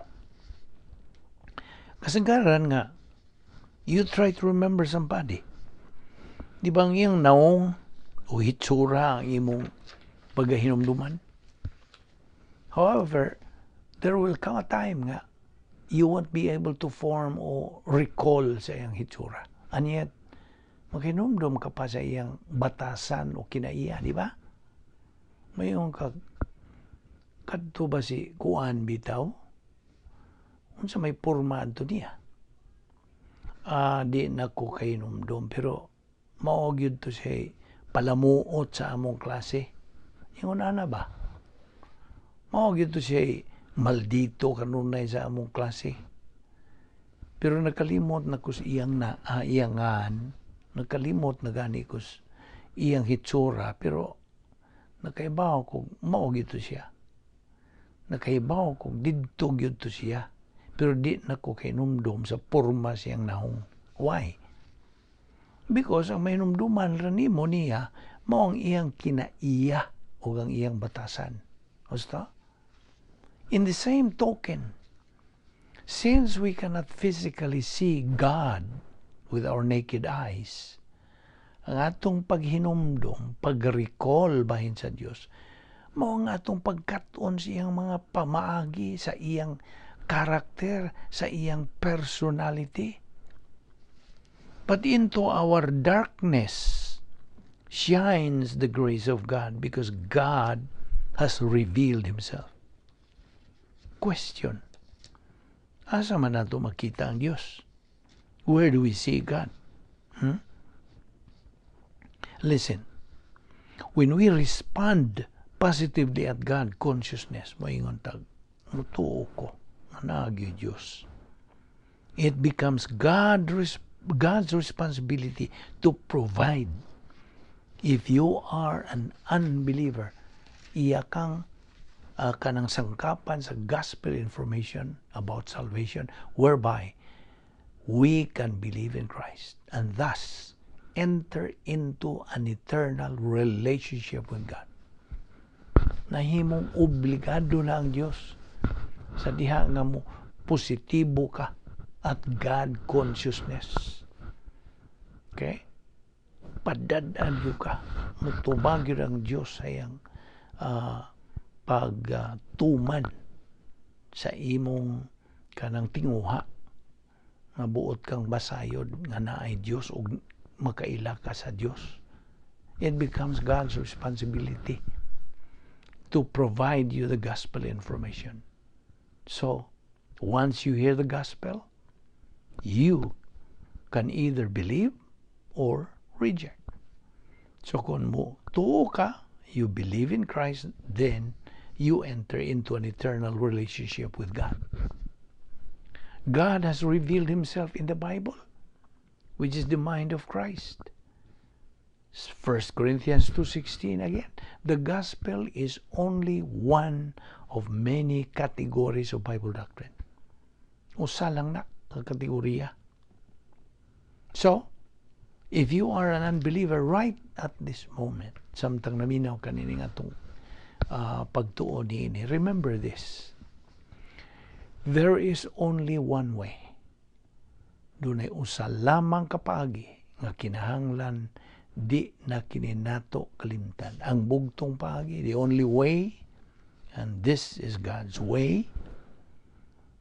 Kasagaran nga, you try to remember somebody. Di ba ang iyang naong o hitsura ang imong paghinumduman? However, there will come a time nga you won't be able to form o recall sa iyang hitsura. And yet, maghinumdum ka pa sa iyang batasan o kinaiya, di ba? Mayroon ka, kadto ba si kuan bitaw? Unsa may porma adto niya? Di na ko kahinumdum, pero maogyod to siya palamuot sa among klase. Yung na ba? Maogyod to siya maldito kanunay sa among klase. Pero nakalimot na kus iyang iyangan, nakalimot na gani kus iyang hitsura, pero nakaibaw kung maogyod to siya. Nakaibaw kung didto gyud to siya. Pero di na ko kainumdum sa porma siyang nahong. Why? Because ang mainumduman ranimo niya, mao ang iyang kinaiya o ang iyang batasan. Basta? In the same token, since we cannot physically see God with our naked eyes, ang atong paghinumdum, pag-recall bahin sa Dios, mao ang atong pagkat-on sa iyang mga pamaagi, sa iyang karakter, sa iyang personality. But into our darkness shines the grace of God, because God has revealed Himself. Question. Asa man nato makita ang Diyos? Where do we see God? Listen. When we respond positively at God consciousness, moingon tag, mutuo ko, managyo Diyos. It becomes God's responsibility to provide. If you are an unbeliever, iya kang kanang sangkapan sa gospel information about salvation, whereby we can believe in Christ and thus enter into an eternal relationship with God. Nahimong obligado na ang Diyos sa diha nga mo positibo ka at God consciousness. Okay? Padadaan yun ka. Mutubag yun ang Diyos sayang pagtuman sa imong kanang tinguha nga buot kang basayod nga naay Diyos o makaila ka sa Diyos. It becomes God's responsibility to provide you the gospel information. So, once you hear the gospel, you can either believe or reject. So kung mo tuo ka, you believe in Christ, then you enter into an eternal relationship with God. God has revealed Himself in the Bible, which is the mind of Christ. 1 Corinthians 2:16 again. The gospel is only one of many categories of Bible doctrine. Usa lang na ang kategorya. So, if you are an unbeliever right at this moment, samtang naminaw kanini nga itong pagtuo niini, remember this. There is only one way. Dunay usa lamang kapaagi nga kinahanglan di na kininato kalimtan. Ang bugtong paagi, the only way, and this is God's way,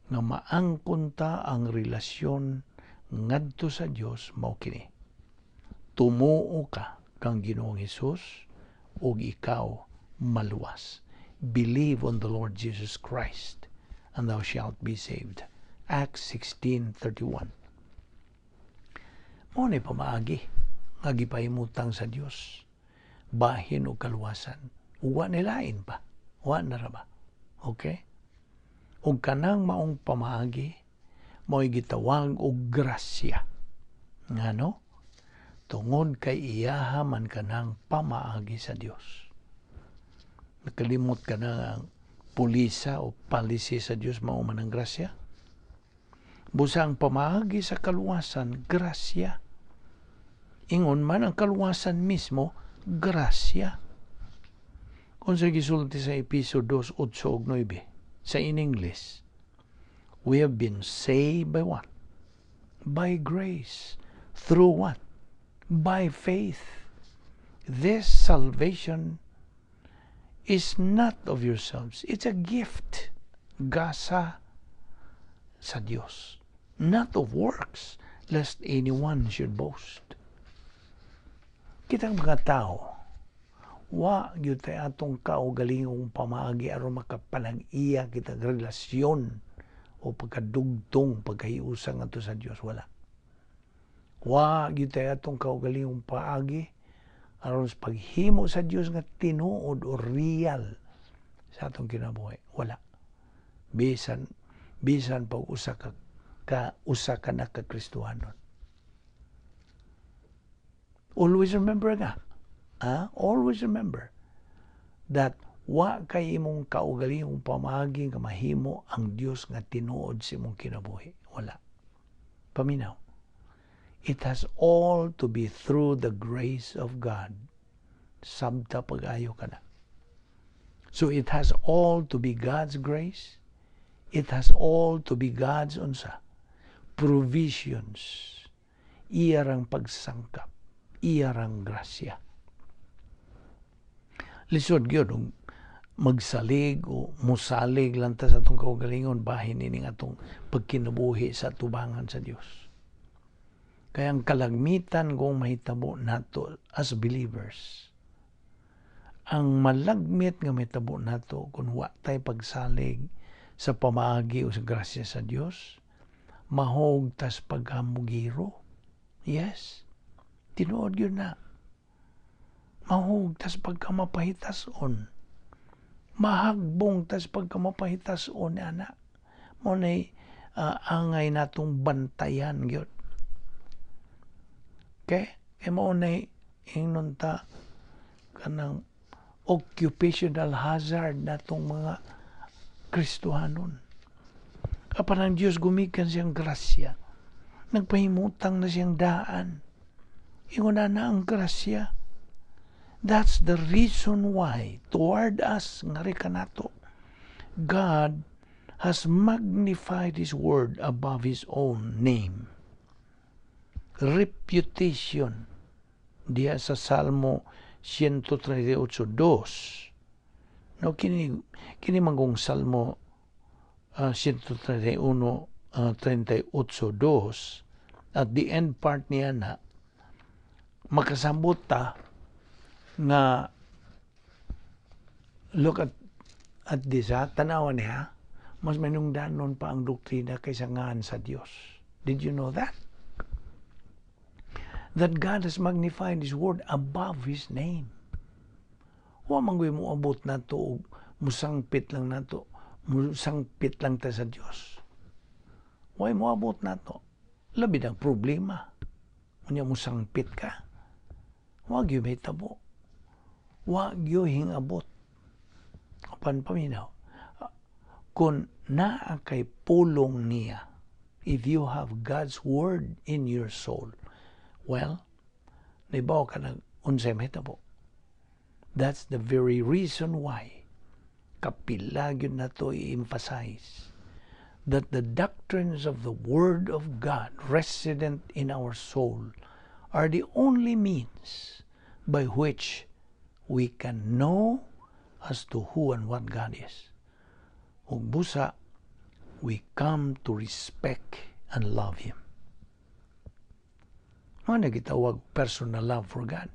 nga maangkon ta ang relasyon ngadto sa Dios mao kini. Tumuo ka kang Ginoong Hesus ug ikaw maluwas. Believe on the Lord Jesus Christ and thou shalt be saved. Acts 16:31. Mao ni pamaagi nga gipahimutang sa Dios bahin o kaluwasan. Uwa nilain pa. Wa na ra ba? Okay? Ug kanang maong pamaagi mo'y gitawag og grasya. Ngano? Tungod kay iyaha man kanang pamaagi sa Dios. Nakalimot ka na ang pulisa o palisi sa Dios mao man ang grasya. Busang pamaagi sa kaluwasan, grasya. Ingon man ang kaluwasan mismo, grasya. Kung sa gisulti sa Episo 2:8-9, sa in English, we have been saved by what? By grace. Through what? By faith. This salvation is not of yourselves. It's a gift. Gasa sa Dios. Not of works, lest anyone should boast. Kitang mga tao, wa gyud tay atong kaugalingong pamaagi aron makapanag-iya kitang relasyon o pagkadugtong pagkahiusa ngadto sa Dios, wala. Wa gyud tay atong kaugalingong paagi aron sa paghimo sa Dios nga tinuod o real sa atong kinabuhi, wala. Bisan pag usa ka na ka Kristiyanon. Always remember nga, always remember that wa kay imong kaugalingong pamaagi nga mahimo ang Dios nga tinuod sa imong kinabuhi. Wala. Paminaw. It has all to be through the grace of God. Sabta pag-ayo ka na. So it has all to be God's grace. It has all to be God's unsa provisions. Iyarang pagsangkap. Iyarang grasya. Lisod gyud magsalig o musalig lang ta sa atong kaugalingon bahin ining atong pagkinabuhi sa tubangan sa Dios. Kaya ang kalagmitan kung mahitabo nato as believers, ang malagmit nga mahitabo nato kung wa tay pagsalig sa pamaagi o sa grasya sa Dios, mahog tas paghamugiro. Yes. Tinuod yun na. Mahug tas pagkamapahitason. Mahagbong tas pagkamapahitason, ana. Muna'y angay natong bantayan gyud. Okay? Kaya mao na ingnon ta kanang occupational hazard natong mga Kristohanon. Apan ang Diyos gumikan siyang grasya. Nagpahimutang na siyang daan. Ingon na ang grasya. That's the reason why toward us nga kanato God has magnified His word above His own name. Reputation diya sa Salmo 138:2. No, kini mangong Salmo 131:38:2 at the end part niya na makasambot ta nga look at this tanawan niya, mas manungdanon pa ang doktrina kaysa ngaan sa Dios. Did you know that? That God has magnified His word above His name. Wa manggoy mo abot nato musangpit lang nato, musangpit lang ta sa Dios. Wa mo abot nato. Labi ang problema. Unya musangpit ka. Wa gyud mahitabo. Wa gyud hingabot. Apan paminaw. Kung naa kay pulong niya, if you have God's word in your soul, well, naibaw ka ng unsay mahitabo. That's the very reason why kapila gyud nato i-emphasize that the doctrines of the Word of God resident in our soul are the only means by which we can know as to who and what God is. Ug busa, we come to respect and love Him. Mao na gitawag personal love for God.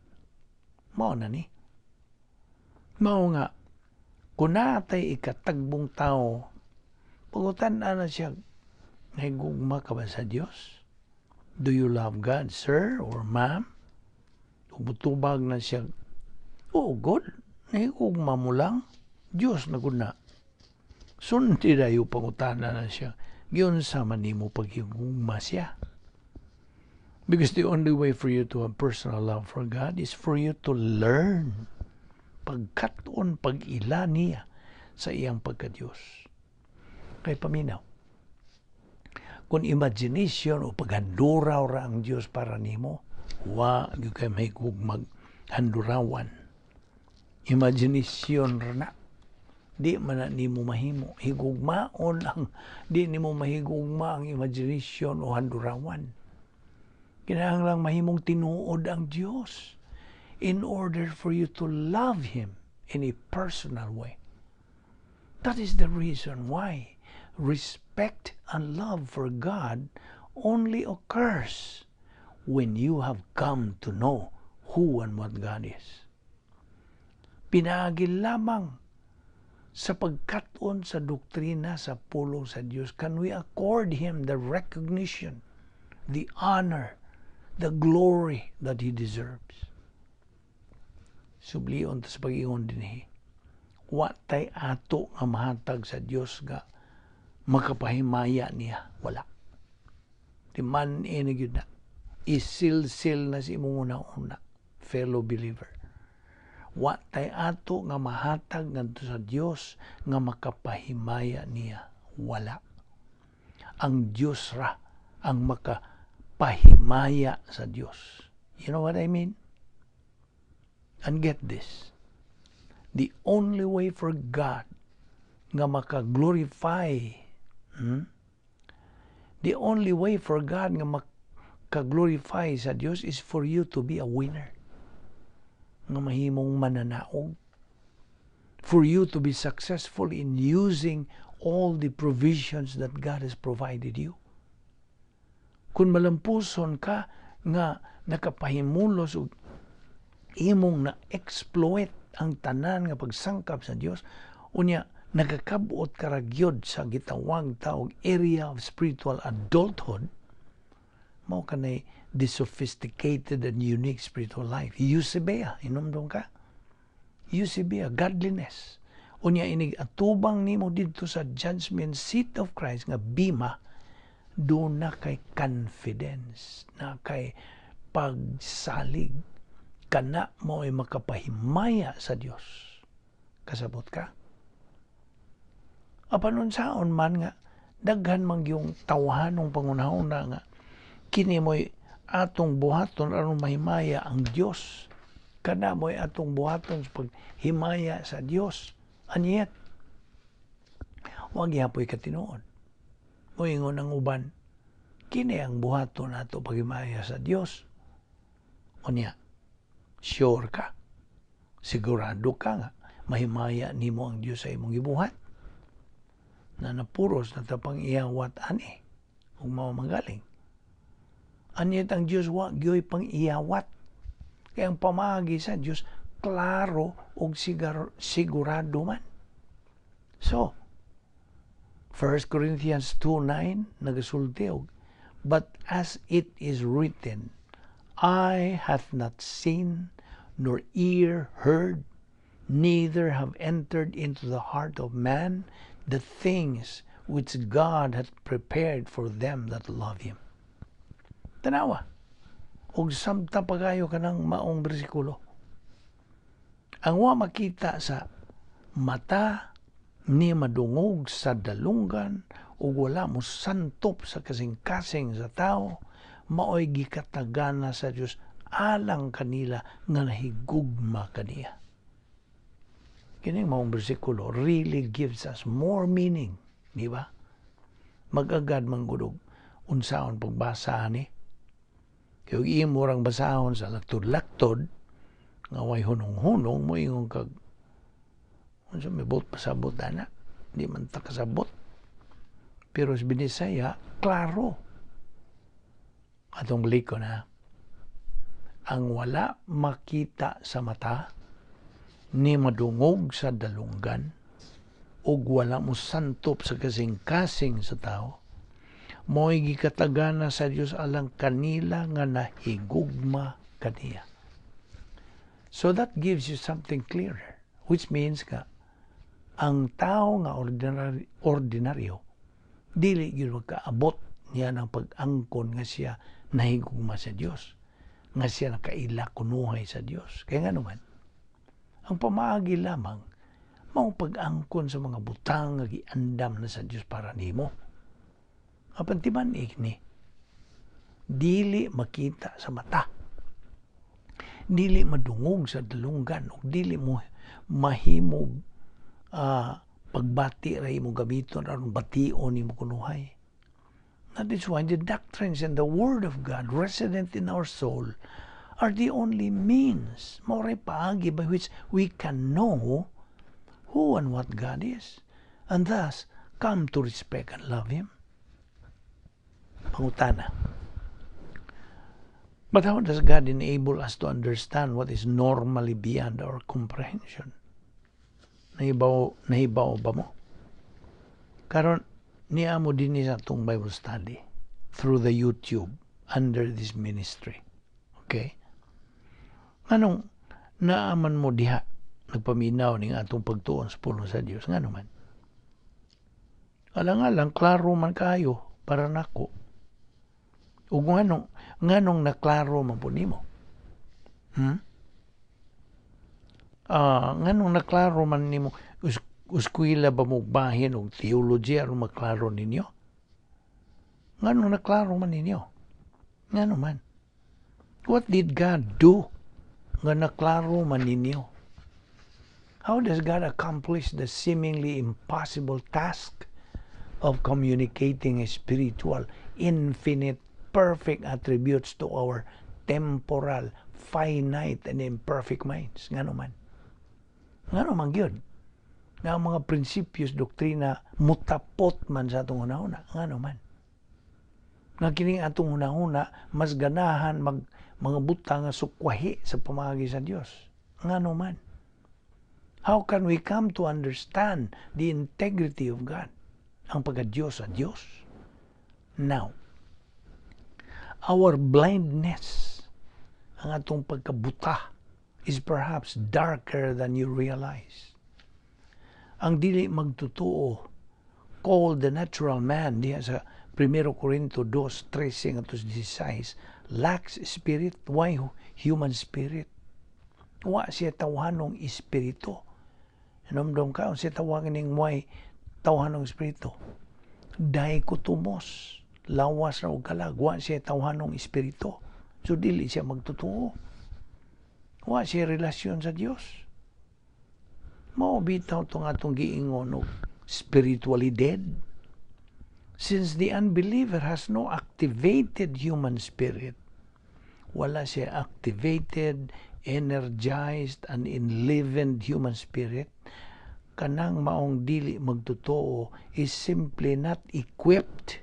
Mao na ni. Mao nga, kung natay ikatagbong tao, pagutan na siya, nahigugma ka ba sa Diyos? Do you love God, sir or ma'am? Ubutubag na siya, oh, good. Nahigugma mo lang. Diyos na gud na. Sundi dayo pangutana na siya. Giyon sa manimo paghigugma siya. Because the only way for you to have personal love for God is for you to learn pagkaton, pag-ila niya sa iyang pagka-Diyos. Kay paminaw, kung imagination o paghanduraw ra ang Diyos para nimo, wa gyud kay mahigugmag handurawan. Imagination ra na. Di man na nimo mahimo. Higugmaon lang. Di nimo mahigugma ang imagination o handurawan. Kinahanglang mahimong tinuod ang Diyos in order for you to love Him in a personal way. That is the reason why respect and love for God only occurs when you have come to know who and what God is. Pinaagil lamang sa pagkaton sa doktrina sa pulong sa Diyos can we accord Him the recognition, the honor, the glory that He deserves. Sublion ta sa pag-ingon dinhi. Wa tay ato nga mahatag sa Dios nga makapahimaya niya, wala. Timan ini gyud na. Isil-sil na si imong una-una, fellow believer. Wa tay ato nga mahatag ngadto sa Dios nga makapahimaya niya, wala. Ang Dios ra ang makapahimaya sa Dios. You know what I mean? And get this, the only way for God nga makaglorify, the only way for God nga makaglorify sa Dios is for you to be a winner. Nga mahimong mananaog. For you to be successful in using all the provisions that God has provided you. Kung malampuson ka nga nakapahimulos og imong na-exploit ang tanan nga pagsangkap sa Dios, unya nagakabuot karagyod sa gitawag taog area of spiritual adulthood, mao kanay the sophisticated and unique spiritual life. Eusebia, inumdong ka? Eusebia, godliness. Unya inig atubang nimo didto sa judgment seat of Christ nga bima, doon na kay confidence, na kay pagsalig, kana mo ay makapahimaya sa Dios. Kasabot ka? Apanon saon man nga, daghan man yung tawahanong pangunahon na nga, kini mo'y atong buhaton aron mahimaya ang Dios. Kana mo'y atong buhaton sa paghimaya sa Dios. And yet, wag yapoy katinuod. Moingon ang uban, kini ang buhaton nato paghimaya sa Dios. Unya, sure ka? Sigurado ka nga, mahimaya nimo ang Dios sa imong gibuhat? Na napuros na tapang iyawat ani, kung mamagaling. Anyat ang Diyos wa gyoy pang iyawat. Kaya ang pamagi sa Diyos, klaro o sigurado man. So, 1 Corinthians 2:9 nagasulti og, but as it is written, eye hath not seen, nor ear heard, neither have entered into the heart of man the things which God hath prepared for them that love Him. Tanawa, og samta pagayo ka ng maong bersikulo. Ang wa makita sa mata, ni madungog sa dalunggan, o wala mo santop sa kasing-kasing sa tao, maoy gikatagana sa Dios alang kanila nga nahigugma kaniya. Kining maong bersikulo really gives us more meaning, di ba? Mag-agad manggudog unsaon pagbasa ni. Kaya imo rang basahon sa laktod-laktod, nga way hunong-hunong mo ingon kag unsa may bot pasabot ana, di man ta kasabot. Pero sa Binisaya, klaro. Atong liko na, ang wala makita sa mata, ni madungog sa dalunggan, ug wala mo santop sa kasing-kasing sa tao, mo'y gikatagana sa Dios alang kanila nga nahigugma kaniya. So that gives you something clearer, which means ka, ang tao nga ordinaryo, dili gyud makaabot niya ng pag-angkon nga siya nahigugma sa Dios, nga siya nakaila kunuhay sa Dios. Kaya nga naman, ang pamaagi lamang mao pag-angkon sa mga butang nga giandam na sa Dios para nimo. Apan timan ikni, dili makita sa mata, dili madungog sa dalunggan, ug dili mo mahimog pagbati ray mo gamiton aron bation nimo kunuhay. That is why the doctrines and the Word of God resident in our soul are the only means, more paagi by which we can know who and what God is, and thus come to respect and love Him. Pangutana. But how does God enable us to understand what is normally beyond our comprehension? Nahibaw ba mo? Karon niya mo din sa itong Bible study through the YouTube under this ministry. Okay? Anong naaman mo diha nagpaminaw ning atong pagtuon sa puno sa Dios ngano man? Alang-alang klaro man kayo para nako. Ug nganong naklaro man po nimo? Nganong naklaro man nimo, uskwila ba mo bahin og theology aron maklaro ninyo? Nganong naklaro man ninyo? Ngano man? What did God do nga naklaro man ninyo? How does God accomplish the seemingly impossible task of communicating spiritual, infinite, perfect attributes to our temporal, finite, and imperfect minds? Ngano man? Ngano man gyud? Nga mga prinsipyos, doktrina, mutapot man sa atong hunahuna. Ngano man? Nga kining atong hunahuna, mas ganahan mga buta nga sukwahi sa pamagi sa Dios. Ngano man? How can we come to understand the integrity of God? Ang pagka-Diyos sa Diyos. Now, our blindness, ang atong pagkabuta, is perhaps darker than you realize. Ang dili magtutuo, called the natural man diya sa 1 Corinto 2:13 at 16, lacks spirit. Why human spirit? Wa siya tawhanong espiritu. Namdom ka, siya tawagan ng why tawhanong espiritu. Daikotomos, lawas raw kalag. Wa siya tawhanong espiritu. So, dili siya magtotoo. Wa siya relasyon sa Dios. Mao bitaw itong atong giingon og spiritually dead. Since the unbeliever has no activated human spirit, wala siya activated, energized, and enlivened human spirit, kanang maong dili magtotoo is simply not equipped.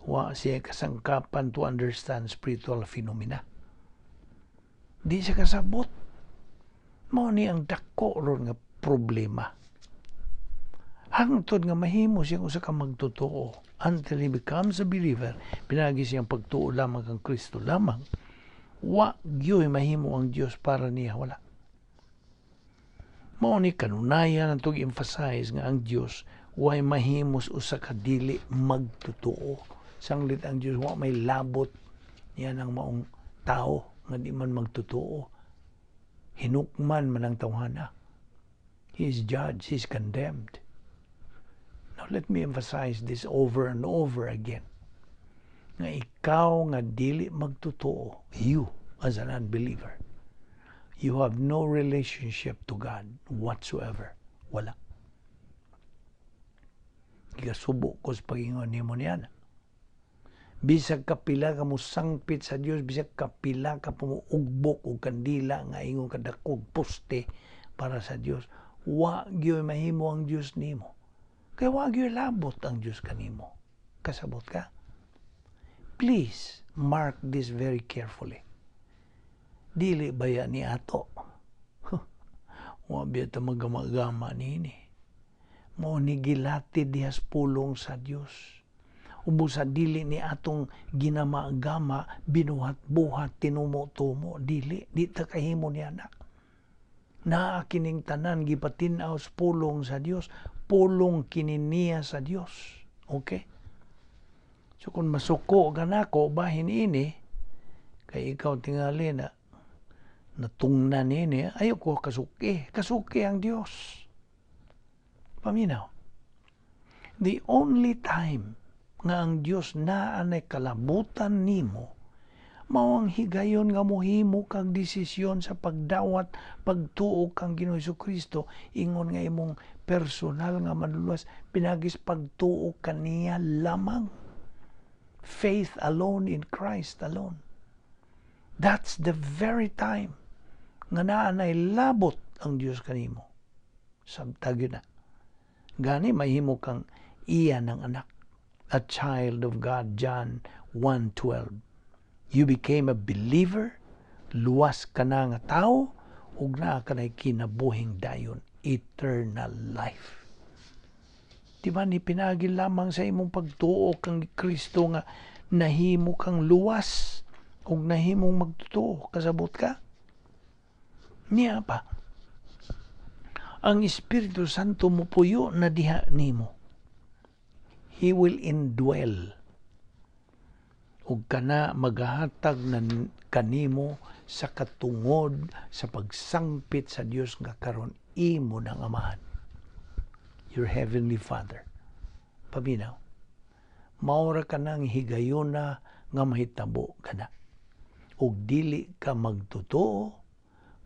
Wa siya kasangkapan to understand spiritual phenomena. Di siya kasabot. Mao ni ang dako ron nga problema. Hangtod nga mahimo siyang usa ka magtotoo until he becomes a believer, pinagi siyang pagtuo lamang kang Kristo lamang, wa gyoy mahimo ang Dios para niya, wala. Mao ni kanunayan ang emphasize nga ang Dios way mahimos usa ka dili magtotoo. Sanglit ang Dios wa may labot niya ang maong tao nga di man magtotoo. Hinukman man ang tawhana. He is judged, he is condemned. Now let me emphasize this over and over again. Nga ikaw nga dili magtotoo, you as an unbeliever, you have no relationship to God whatsoever. Wala. Ikasubo ko sa pag-ingon nimo niyan. Bisag kapila ka mo sangpit sa Dios, bisag kapila ka mo ugbok o kandila nga ingon kadakog poste para sa Dios, wa gyoy mahimo ang Dios nimo. Kaya wa gyoy labot ang Dios kanimo. Kasabot ka? Please mark this very carefully. Dili baya ni ato. Wa biya ta magama-gama nini. Mo ni gilati dihas pulong sa Dios. Ubo sa dili ni atong ginama-gama, binuhat-buhat, tinumo-tumo, dili, di ta kahimo niya na. Naa kining tanan, gipatinaw sa pulong sa Dios, pulong kininiya sa Dios. Okay? So kung masuko ka na ko, bahin ini, kay ikaw tingali na, natungnan ini, ayaw ko kasuki. Kasuki ang Dios. Paminaw. The only time nga ang Dios naa nay kalabutan nimo, mao ang higayon nga mohimo kang desisyon sa pagdawat, pagtuo kang Ginoo Kristo, ingon nga imong personal nga manluluwas, pinagis pagtuo kaniya lamang. Faith alone in Christ alone. That's the very time nga naa nay labot ang Dios kanimo. Sabtag yun na. Gani mahimo kang iya ng anak. A child of God, John 1:12. You became a believer, luwas ka na nga tao, ug naa ka na'y kinabuhing dayon, eternal life. Diba ni pinagi lamang sa imong pagtuo kang Kristo nga nahimo kang luwas, ug nahimong magtuo, kasabot ka? Niya pa. Ang Espiritu Santo mo puyo na diha nimo. He will indwell. Ug kana magahatag na kanimo sa katungod sa pagsangpit sa Dios nga karon imo ng amahan. Your heavenly Father. Paminaw. Maura ka nang higayuna nga mahitabo kana. Ug dili ka magtotoo,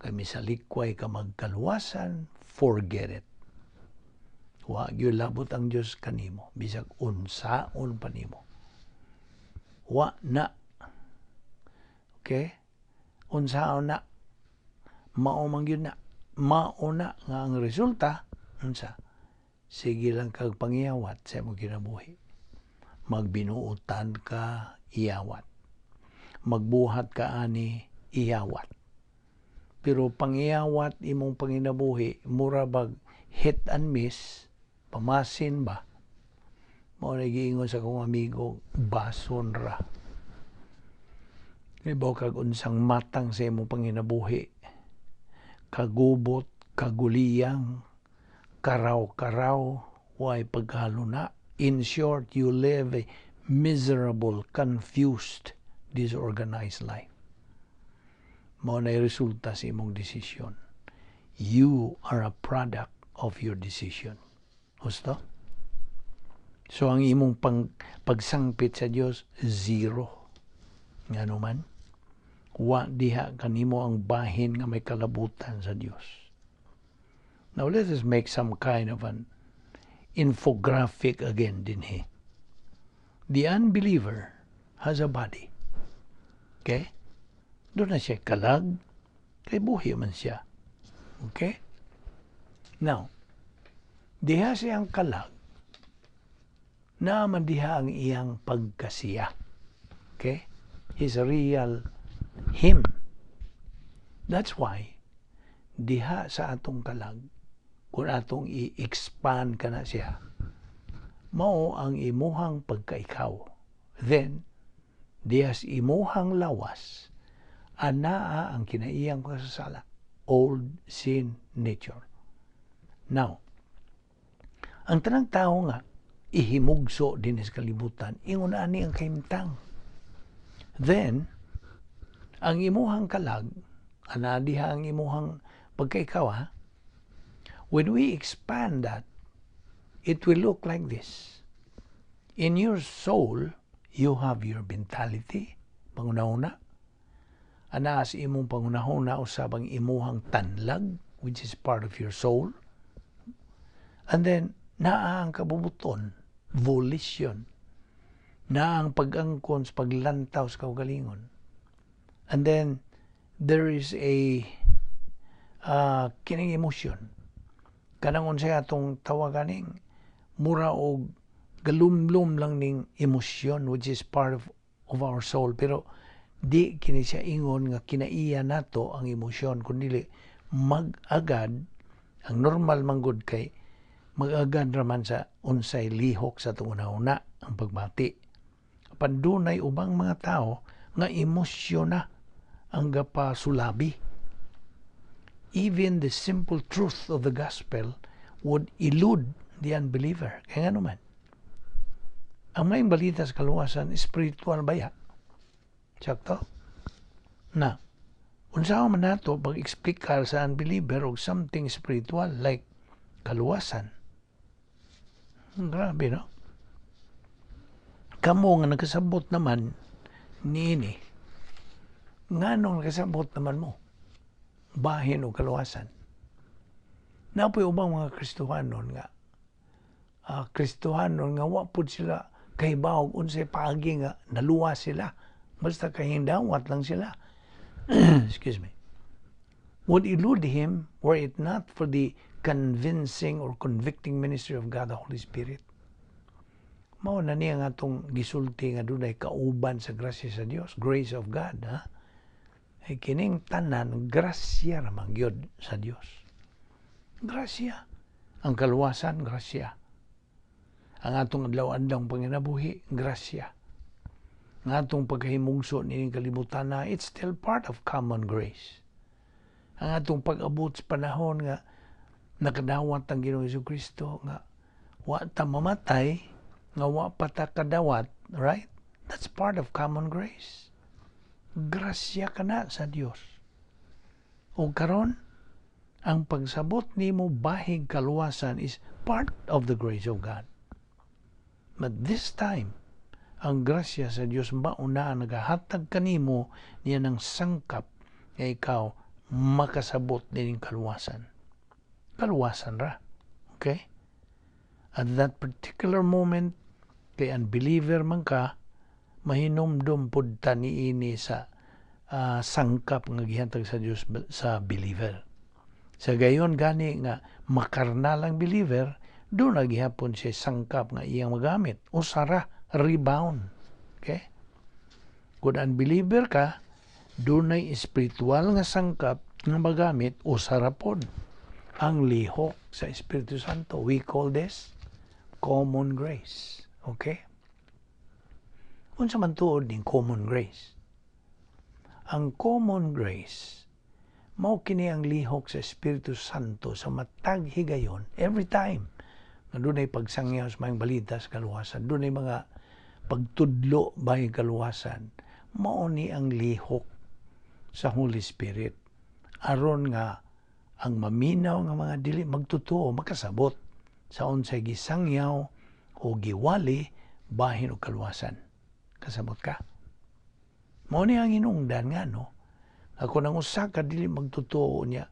kay misalikway ka magkaluwasan, forget it. Wa gyud labot ang Dios kanimo, bisag unsaon pa nimo. Wa na. Okay? Unsaon na. Mao man gyud na. Mao na nga ang resulta unsa? Sige lang kag pangyawat sa imong kinabuhi. Magbinuotan ka, iyawat. Magbuhat ka ani, iyawat. Pero pangyawat imong panginabuhi, mura bag hit and miss, pamasin ba? Mao na giingon sa akong amigo, bason ra. Ibaw kag unsang matang sa imong panginabuhi. Kagubot, kaguliyang, karaw-karaw, way paghaluna. In short, you live a miserable, confused, disorganized life. Mao na'y resulta sa imong desisyon. You are a product of your decision. Gusto? So ang imong pagsangpit sa Dios, zero. Ngano man? Wa diha kanimo ang bahin nga may kalabutan sa Dios. Now let us make some kind of an infographic again dinhi. The unbeliever has a body. Okay? Doon na siya kalag, kay buhi man siya. Okay? Now, diha siyang kalag, naman diha ang iyang pagkasiya. Okay? He's a real him. That's why, diha sa atong kalag, kung atong i-expand ka na siya, mao ang imuhang pagkaikaw. Then, diyas imuhang lawas, anaa ang kinaiyang kasasala, old sin nature. Now, ang tanang tao nga, ihimugso din sa kalibutan, ingon ani ang kahimtang. Then, ang imuhang kalag, anadiha ang imuhang pagkaikaw, ha? When we expand that, it will look like this. In your soul, you have your mentality, pangunahuna. Ana sa imong pangunahuna usab ang imuhang tanlag, which is part of your soul. And then, naa ang kabubuton, volition. Naa ang pag-angkon sa paglantaw sa kaugalingon. And then, there is a kining emotion. Kanang unsay atong tawaganing mura og galumlum lang ning emosyon, which is part of our soul, pero di kini siya ingon nga kinaiya nato ang emosyon, kundi mag-agad ang normal manggod kay mag-agad raman sa unsay lihok sa tunguna ang pagbati. Apan dunay ubang mga tao nga emosyon na ang gapasulabi. Even the simple truth of the gospel would elude the unbeliever. Kaya nga naman, ang may balita sa kaluwasan, spiritual baya. Sakto? Na, unsa man nato pag-explicar sa unbeliever og something spiritual like kaluwasan. Grabe, no? Kamo nga nagkasabot naman niini. Nganong nagkasabot naman mo? Bahin o kaluwasan. Napoy ubang mga Kristohanon nga wapod sila kay bawog unsay paagi nga naluwas sila, basta kahindawat lang sila. Excuse me. Would elude him were it not for the convincing or convicting ministry of God the Holy Spirit. Mao na niya nga atong gisulti nga dunay kauban sa grasya sa Dios, grace of God, ha? Ay kining tanan grasya ramang gyud sa Dios. Grasya. Ang kaluwasan, grasya. Ang atong adlaw-adlaw panginabuhi, grasya. Ang atong pagkahimugso nining kalibutan na, it's still part of common grace. Ang atong pag-abot sa panahon nga nakadawat ang Ginoong Jesucristo nga wa ta mamatay, nga wa pa ta kadawat, right? That's part of common grace. Grasya ka na sa Dios. O karon, ang pagsabot nimo bahig kaluwasan is part of the grace of God. But this time, ang grasya sa Dios mauna nagahatag kanimo niya ng sangkap nga ikaw makasabot nining kaluwasan. Kaluwasan ra. Okay? At that particular moment, kay unbeliever man ka, mahinumdum pud ta niini sa sangkap nga gihatag sa Dios sa believer. Sa gayon gani nga makarnal ang believer, doon na gihapon siya sangkap nga iyang magamit. Usara, rebound. Okay? Kung unbeliever ka, doon ay espiritual nga sangkap nga magamit, usara pod. Ang lihok sa Espiritu Santo. We call this common grace. Okay? Unsa man tuod ning common grace? Ang common grace, mao kini ang lihok sa Espiritu Santo sa matag higayon every time nga dunay pagsangyaw sa mga balita sa kaluwasan, dunay mga pagtudlo bay kaluwasan, mao ni ang lihok sa Holy Spirit aron nga ang maminaw nga mga dili magtotoo makasabot sa unsay gisangyaw o giwali bahin og kaluwasan. Kasabot ka? Mao ni ang hinungdan nga no. Ako nang usa ka dili magtotoo niya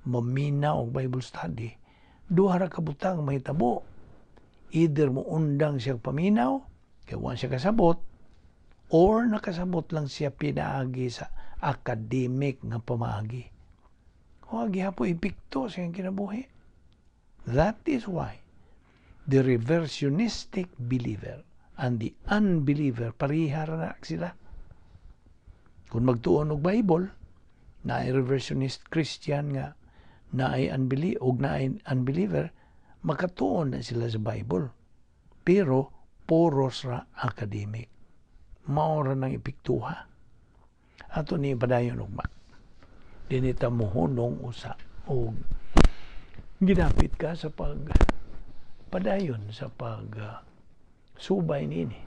maminaw og Bible study, duha ra ka butang mahitabo. Either mo undang siya paminaw kay wa siya kasabot, or nakasabot lang siya pinaagi sa academic nga pamaagi. Huwag gihapo epekto sa iyang kinabuhi. That is why the reversionistic believer and the unbeliever pareha ra sila. Kung magtuon og Bible, naay reversionist Christian nga naay unbeliever, makatuon na sila sa Bible. Pero poros ra academic. Mao ra nang epektuha. Ato ni padayon ugma. Dinita mo hunong usa o ginapit ka sa padayon sa subay nini.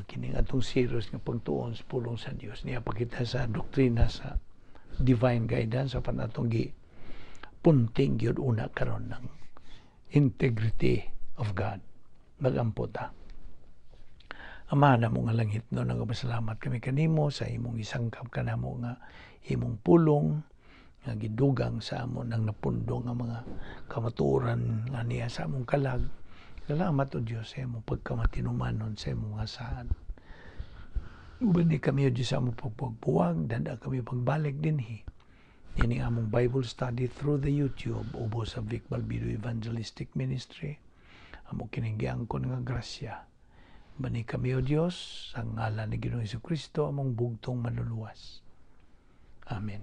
Kini atong serious nga pagtuon sa pulong sa Dios niya pakita sa doktrina sa divine guidance sa panatong punting gyud una karon ng integrity of God. Magampo ta. Ama na mo nga langit no, nagpasalamat kami kanimo sa imong isangkap kanamo nga imong pulong nga gidugang sa amon ang napundong nga mga kamatuoran nga niya sa among kalag. Salamat o Diyos sa imong pagkamatinumanon sa imong asahan. Uban ni kami o Diyos sa among pagpagbuwag, danda kami pagbalik dinhi. Ini among Bible study through the YouTube, ubo sa Vic Balbido Evangelistic Ministry. Among kininggiangkon nga grasya. Bani kami o Diyos, sa ngalan ni Ginoong Jesucristo, among bugtong manluluwas. Amen.